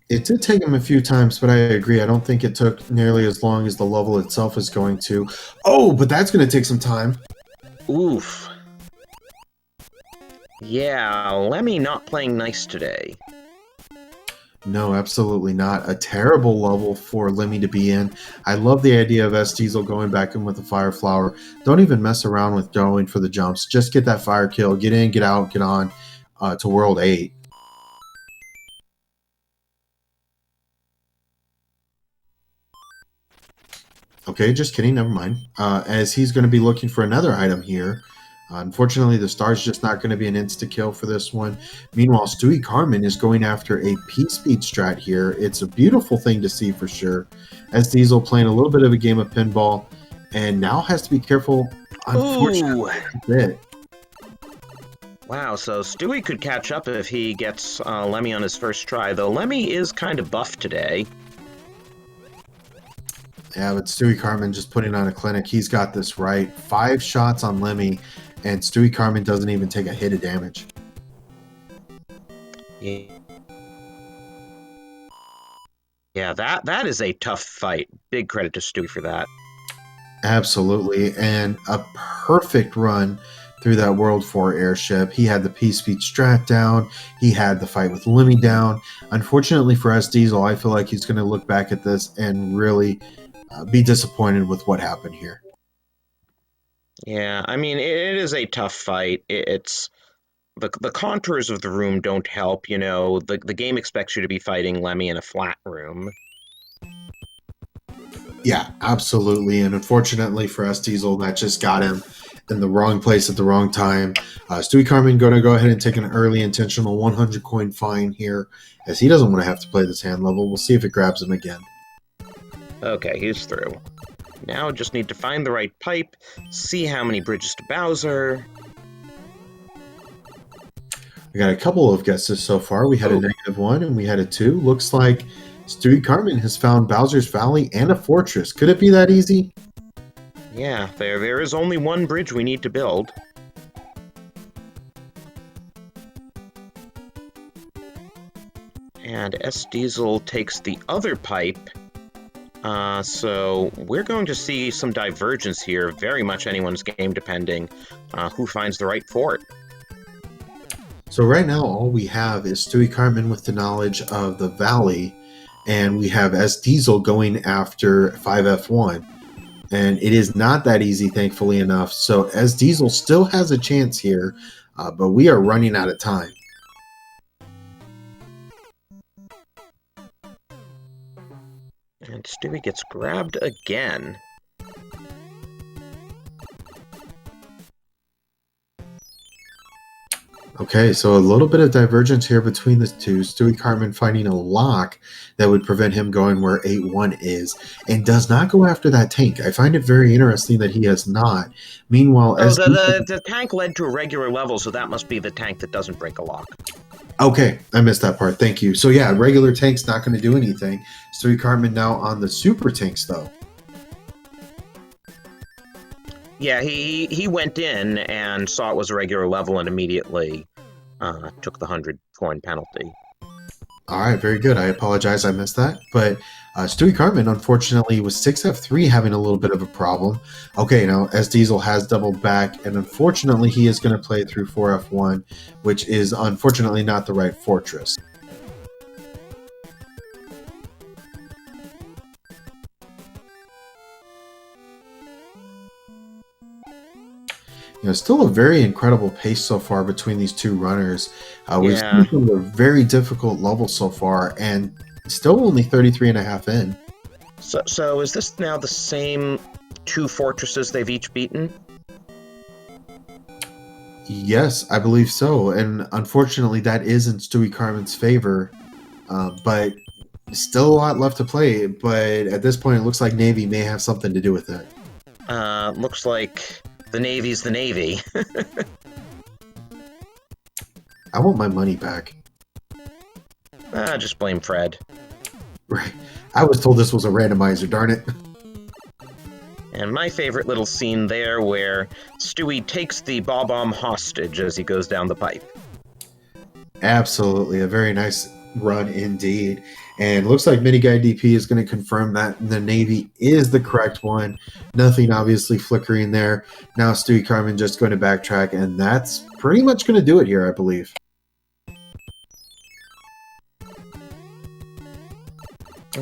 It did take him a few times, but I agree. I don't think it took nearly as long as the level itself is going to. Oh, but that's going to take some time. Oof. Yeah, Lemmy not playing nice today. No, absolutely not. A terrible level for Lemmy to be in. I love the idea of SDiezal going back in with the Fire Flower. Don't even mess around with going for the jumps. Just get that fire kill. Get in, get out, get on to World 8. Okay, just kidding. Never mind. As he's going to be looking for another item here. Unfortunately, the star's just not going to be an insta-kill for this one. Meanwhile, Stewie Carmen is going after a P-Speed strat here. It's a beautiful thing to see for sure. SDiezal playing a little bit of a game of pinball and now has to be careful. Unfortunately, a bit. Wow, so Stewie could catch up if he gets Lemmy on his first try, though Lemmy is kind of buff today. Yeah, but Stewie Carmen just putting on a clinic. He's got this right. 5 shots on Lemmy, and Stewie Carmen doesn't even take a hit of damage. Yeah, that is a tough fight. Big credit to Stewie for that. Absolutely, and a perfect run through that World 4 airship. He had the P-Speed strat down. He had the fight with Lemmy down. Unfortunately for SDiezal, I feel like he's going to look back at this and really be disappointed with what happened here. Yeah, I mean, it is a tough fight. It's the contours of the room don't help, you know. The game expects you to be fighting Lemmy in a flat room. Yeah, absolutely. And unfortunately for SDiezal, that just got him in the wrong place at the wrong time. Stewie Carmen going to go ahead and take an early intentional 100 coin fine here, as he doesn't want to have to play this hand level. We'll see if it grabs him again. Okay, he's through. Now just need to find the right pipe, see how many bridges to Bowser. We got a couple of guesses so far. We had a -1 and we had a 2. Looks like Stewie Carmen has found Bowser's Valley and a fortress. Could it be that easy? Yeah, there is only one bridge we need to build. And SDiezal takes the other pipe. So we're going to see some divergence here, very much anyone's game depending who finds the right fort. So right now all we have is Stewie Carmen with the knowledge of the valley, and we have SDiezal going after 5F1. And it is not that easy, thankfully enough. So SDiezal still has a chance here, but we are running out of time. And Stewie gets grabbed again. Okay, so a little bit of divergence here between the two. Stewie Carmen finding a lock that would prevent him going where 8-1 is, and does not go after that tank. I find it very interesting that he has not. Meanwhile, the tank led to a regular level, so that must be the tank that doesn't break a lock. Okay, I missed that part. Thank you. So yeah, regular tank's not going to do anything. Stewie Carmen now on the super tanks, though. Yeah, he went in and saw it was a regular level and immediately took the 100 coin penalty. All right, very good. I apologize, I missed that. But Stewie Carmen, unfortunately, with 6F3 having a little bit of a problem. Okay, now SDiezal has doubled back, and unfortunately, he is going to play through 4F1, which is unfortunately not the right fortress. You know, still a very incredible pace so far between these two runners. We've seen some of the very difficult levels so far, and still only 33.5 in. So is this now the same 2 fortresses they've each beaten? Yes, I believe so. And unfortunately, that is in Stewie Carmen's favor. But still a lot left to play. But at this point, it looks like Navy may have something to do with it. Looks like the Navy's the Navy. I want my money back. Just blame Fred. Right. I was told this was a randomizer, darn it. And my favorite little scene there where Stewie takes the Bob-omb hostage as he goes down the pipe. Absolutely. A very nice run indeed. And looks like Mini Guy DP is going to confirm that the Navy is the correct one. Nothing obviously flickering there. Now Stewie Carmen just going to backtrack, and that's pretty much going to do it here, I believe.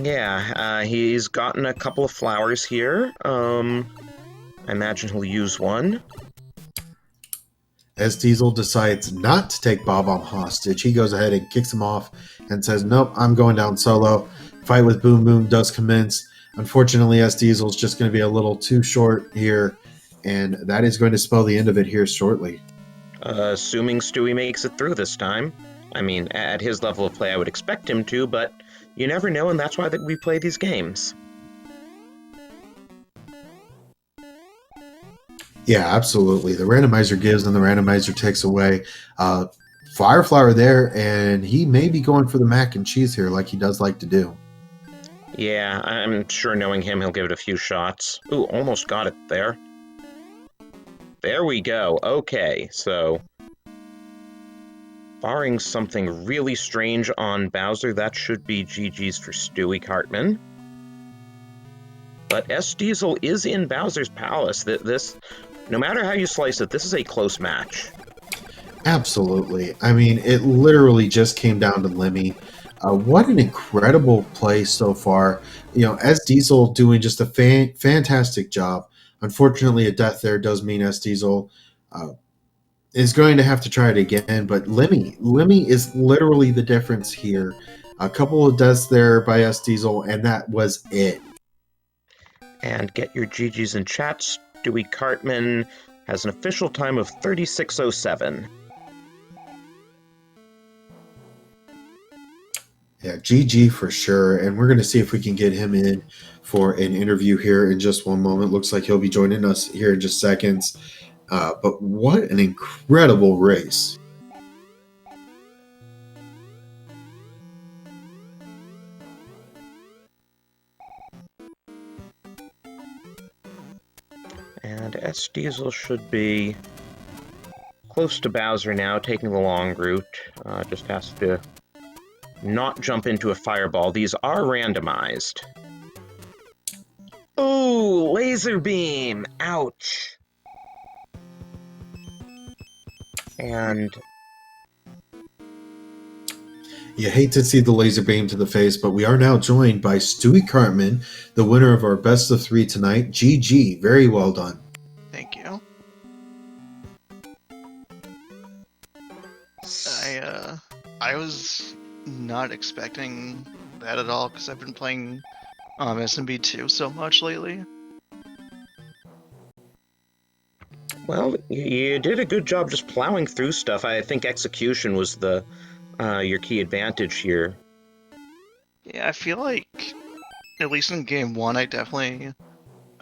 Yeah, he's gotten a couple of flowers here. I imagine he'll use one. SDiezal decides not to take Bob-omb hostage. He goes ahead and kicks him off and says, nope, I'm going down solo. Fight with Boom Boom does commence. Unfortunately, SDiezal is just going to be a little too short here, and that is going to spell the end of it here shortly. Assuming Stewie makes it through this time. I mean, at his level of play, I would expect him to, but you never know, and that's why we play these games. Yeah, absolutely. The randomizer gives and the randomizer takes away. Fireflower there, and he may be going for the mac and cheese here like he does like to do. Yeah, I'm sure knowing him, he'll give it a few shots. Ooh, almost got it there. There we go. Okay, so barring something really strange on Bowser, that should be GG's for Stewie Cartman. But SDiezal is in Bowser's Palace. This, no matter how you slice it, this is a close match. Absolutely. I mean, it literally just came down to Lemmy. What an incredible play so far. You know, SDiezal doing just a fantastic job. Unfortunately, a death there does mean SDiezal is going to have to try it again. But Lemmy is literally the difference here. A couple of deaths there by SDiezal, and that was it. And get your GGs in chat. Stewie Cartman has an official time of 36:07. Yeah, GG for sure. And we're going to see if we can get him in for an interview here in just one moment. Looks like he'll be joining us here in just seconds. But what an incredible race. And SDiezal should be close to Bowser now, taking the long route. Just has to not jump into a fireball. These are randomized. Ooh, laser beam! Ouch! And you hate to see the laser beam to the face, but we are now joined by Stewie Cartman, the winner of our best of 3 tonight. GG, very well done. Thank you. I was not expecting that at all because I've been playing SMB3 so much lately. well, you did a good job just plowing through stuff. I think execution was the your key advantage here. Yeah, I feel like, at least in game 1, I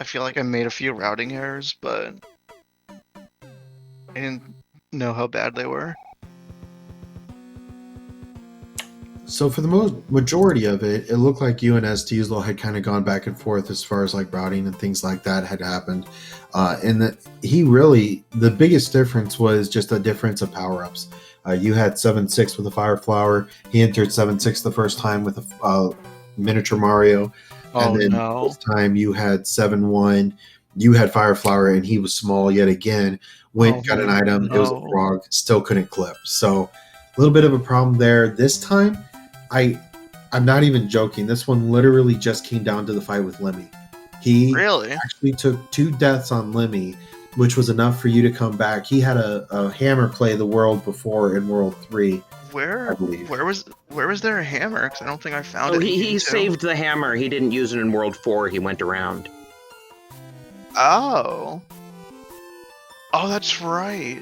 feel like I made a few routing errors, but I didn't know how bad they were. So for the majority of it, it looked like you and SDiezal had kind of gone back and forth as far as like routing and things like that had happened. And that the biggest difference was just a difference of power-ups. You had 7-6 with a Fire Flower. He entered 7-6 the first time with a miniature Mario. And then this time you had 7-1. You had Fire Flower, and he was small yet again. Got an item. It was a frog. Still couldn't clip. So a little bit of a problem there. This time, I'm not even joking. This one literally just came down to the fight with Lemmy. He actually took 2 deaths on Lemmy, which was enough for you to come back. He had a hammer play the world before in World 3. Where was there a hammer? Because I don't think I found it. He saved the hammer. He didn't use it in World 4. He went around. Oh, that's right.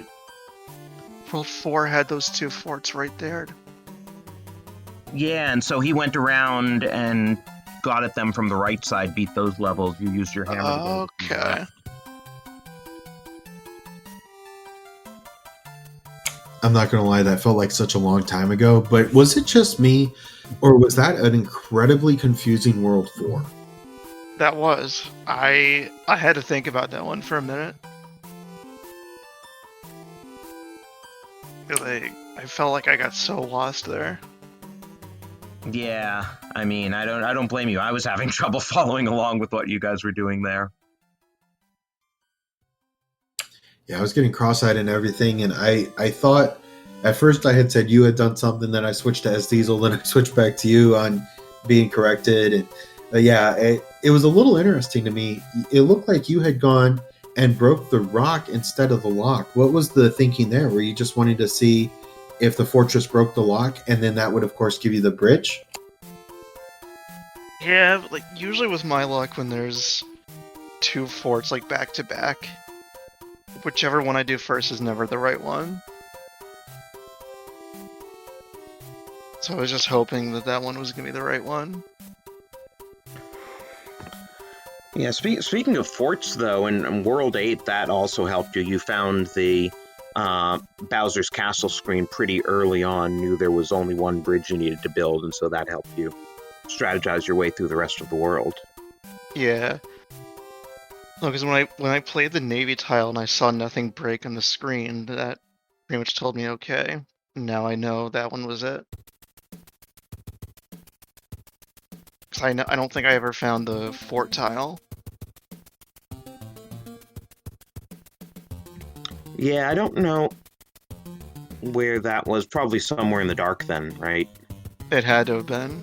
World 4 had those 2 forts right there. Yeah, and so he went around and got at them from the right side, beat those levels. You used your hammer. Okay. I'm not going to lie, that felt like such a long time ago, but was it just me, or was that an incredibly confusing World 4? That was. I had to think about that one for a minute. I felt like I got so lost there. Yeah, I mean, I don't blame you. I was having trouble following along with what you guys were doing there. Yeah, I was getting cross-eyed and everything, and I thought at first I had said you had done something, then I switched to SDiezal, then I switched back to you on being corrected, and yeah, it was a little interesting to me. It looked like you had gone and broke the rock instead of the lock. What was the thinking there? Were you just wanting to see if the fortress broke the lock, and then that would of course give you the bridge? Yeah, like usually with my luck, when there's two forts like back to back, whichever one I do first is never the right one. So I was just hoping that that one was gonna be the right one. Yeah, speaking of forts, though, in World 8, that also helped you. You found the Bowser's Castle screen pretty early on, knew there was only one bridge you needed to build, and so that helped you strategize your way through the rest of the world. Yeah. No, because when I played the Navy tile and I saw nothing break on the screen, that pretty much told me okay. Now I know that one was it. Because I don't think I ever found the fort tile. Yeah, I don't know where that was. Probably somewhere in the dark then, right? It had to have been.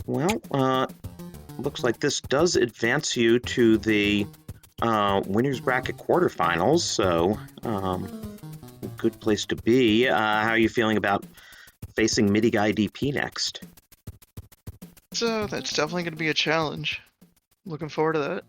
Well, looks like this does advance you to the winners bracket quarterfinals, so a good place to be. How are you feeling about facing MIDI Guy DP next? So that's definitely going to be a challenge. Looking forward to that.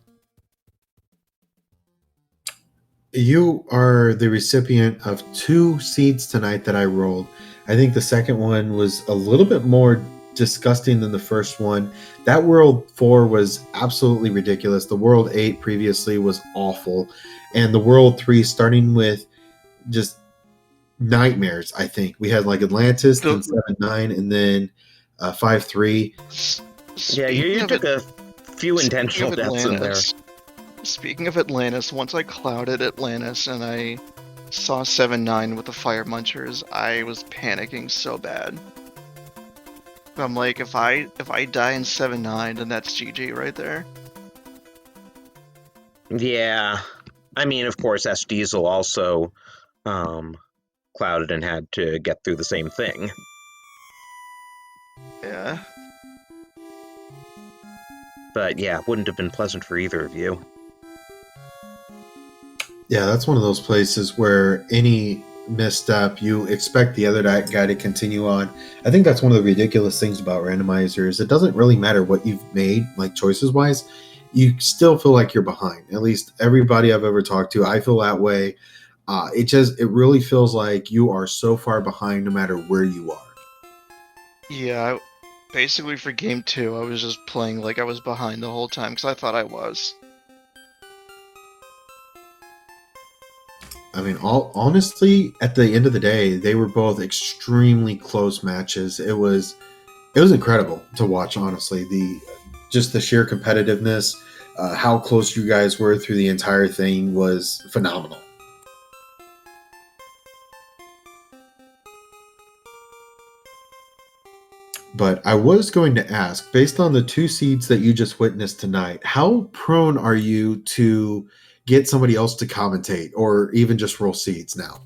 You are the recipient of 2 seeds tonight that I rolled. I think the second one was a little bit more disgusting than the first one. That World 4 was absolutely ridiculous. The World 8 previously was awful. And the World 3, starting with just nightmares, I think. We had like Atlantis, then 7-9, and then 5-3. Yeah, you took a few intentional deaths in there. Speaking of Atlantis, once I clouded Atlantis and I saw 7-9 with the Fire Munchers, I was panicking so bad. I'm like, if I die in 7-9, then that's GG right there. Yeah, I mean, of course, SDiezal also clouded and had to get through the same thing. Yeah. But yeah, it wouldn't have been pleasant for either of you. Yeah, that's one of those places where any misstep, you expect the other guy to continue on. I think that's one of the ridiculous things about randomizers. It doesn't really matter what you've made, like choices wise, you still feel like you're behind. At least everybody I've ever talked to, I feel that way. It really feels like you are so far behind no matter where you are. Yeah, basically for game 2, I was just playing like I was behind the whole time because I thought I was. I mean, honestly, at the end of the day, they were both extremely close matches. It was incredible to watch. Honestly, the sheer competitiveness, how close you guys were through the entire thing was phenomenal. But I was going to ask, based on the 2 seeds that you just witnessed tonight, how prone are you to get somebody else to commentate or even just roll seeds now?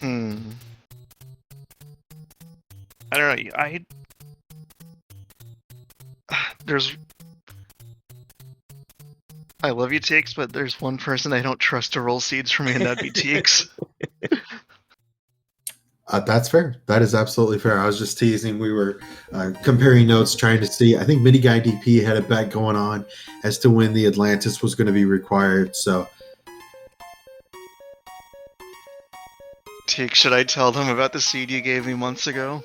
I don't know. I love you, Teeks, but there's one person I don't trust to roll seeds for me, and that'd be Teeks. That's fair. That is absolutely fair. I was just teasing. We were comparing notes, trying to see. I think Mini Guy DP had a bet going on as to when the Atlantis was going to be required. So, Teeks, should I tell them about the seed you gave me months ago?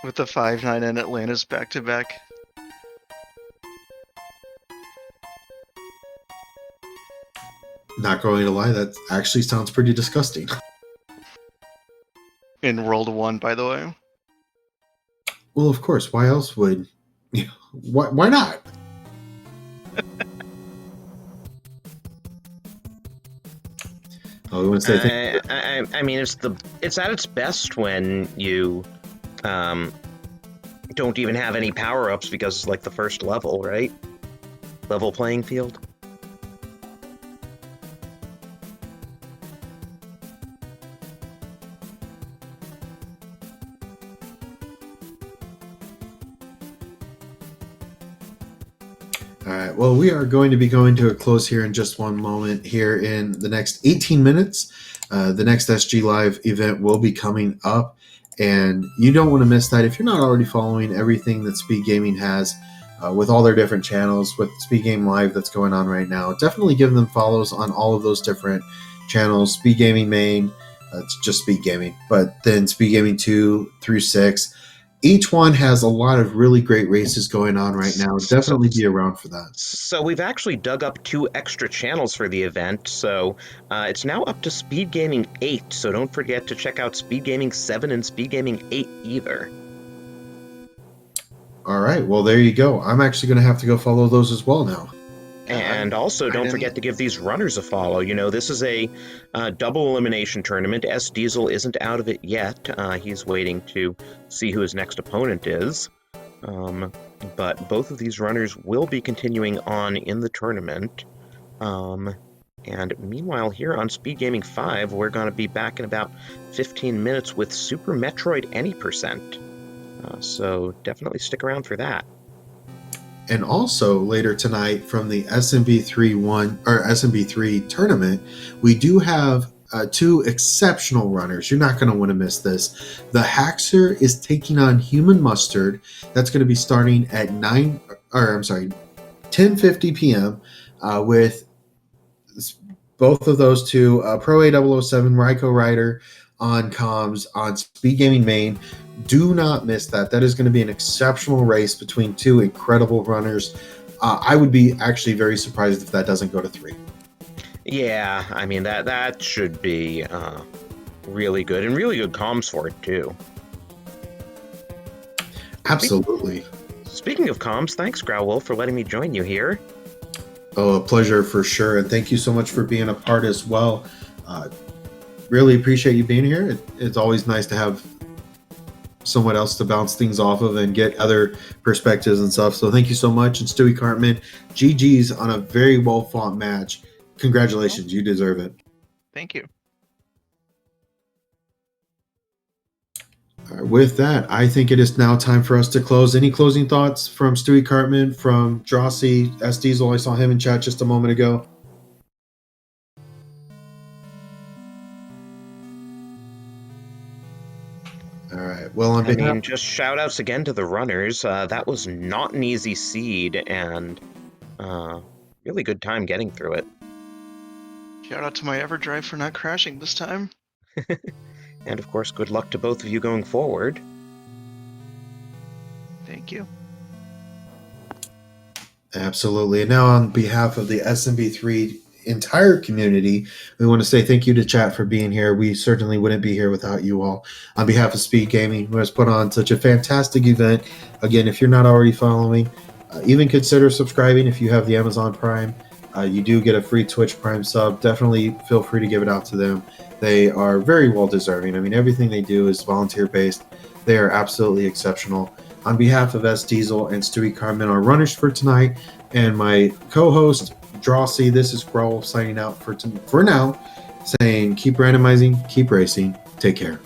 With the 5-9 and Atlantis back-to-back? not going to lie, that actually sounds pretty disgusting. In World 1, by the way. Well, of course. Why else would? Why not? Oh, we want to say thank you. I mean, it's at its best when you don't even have any power-ups because it's like the first level, right? Level playing field. All right. Well, we are going to be going to a close here in just one moment. Here in the next 18 minutes, the next SG Live event will be coming up, and you don't want to miss that. If you're not already following everything that Speed Gaming has with all their different channels, with Speed Game Live that's going on right now, definitely give them follows on all of those different channels. Speed Gaming Main, it's just Speed Gaming, but then Speed Gaming 2 through 6. Each one has a lot of really great races going on right now. Definitely be around for that. So we've actually dug up 2 extra channels for the event, so it's now up to Speed Gaming 8, so don't forget to check out Speed Gaming 7 and Speed Gaming 8 either. All right, well, there you go. I'm actually going to have to go follow those as well now. And also, don't forget to give these runners a follow. You know, this is a double elimination tournament. SDiezal isn't out of it yet. He's waiting to see who his next opponent is. But both of these runners will be continuing on in the tournament. And meanwhile, here on Speed Gaming 5, we're going to be back in about 15 minutes with Super Metroid Any Percent. So definitely stick around for that. And also later tonight from the SMB3 tournament, we do have 2 exceptional runners. You're not going to want to miss this. The Haxer is taking on Human Mustard. That's going to be starting at 10:50 p.m. With both of those 2, Pro A007 Ryko Rider on comms on Speed Gaming Main. Do not miss that. That is going to be an exceptional race between 2 incredible runners. I would be actually very surprised if that doesn't go to 3. Yeah, I mean, that should be really good, and really good comms for it, too. Absolutely. Speaking of comms, thanks, Growlwolf, for letting me join you here. Oh, a pleasure for sure. And thank you so much for being a part as well. Really appreciate you being here. It's always nice to have someone else to bounce things off of and get other perspectives and stuff. So thank you so much. And Stewie Cartman, GG's on a very well fought match. Congratulations. You deserve it. Thank you. With that, I think it is now time for us to close. Any closing thoughts from Stewie Cartman, from Drossi, SDiezal? I saw him in chat just a moment ago. All right. Well, on behalf, I mean, just shout outs again to the runners. That was not an easy seed, and really good time getting through it. Shout out to my EverDrive for not crashing this time. And of course, good luck to both of you going forward. Thank you. Absolutely. And now on behalf of the SMB3 entire community, we want to say thank you to chat for being here. We certainly wouldn't be here without you all. On behalf of Speed Gaming, who has put on such a fantastic event. Again, if you're not already following, even consider subscribing if you have the Amazon Prime. You do get a free Twitch Prime sub. Definitely feel free to give it out to them. They are very well deserving. I mean, everything they do is volunteer based. They are absolutely exceptional. On behalf of SDiezal and Stewie Cartman, our runners for tonight, and my co-host Drossi, this is Growl signing out for now, saying keep randomizing, keep racing, take care.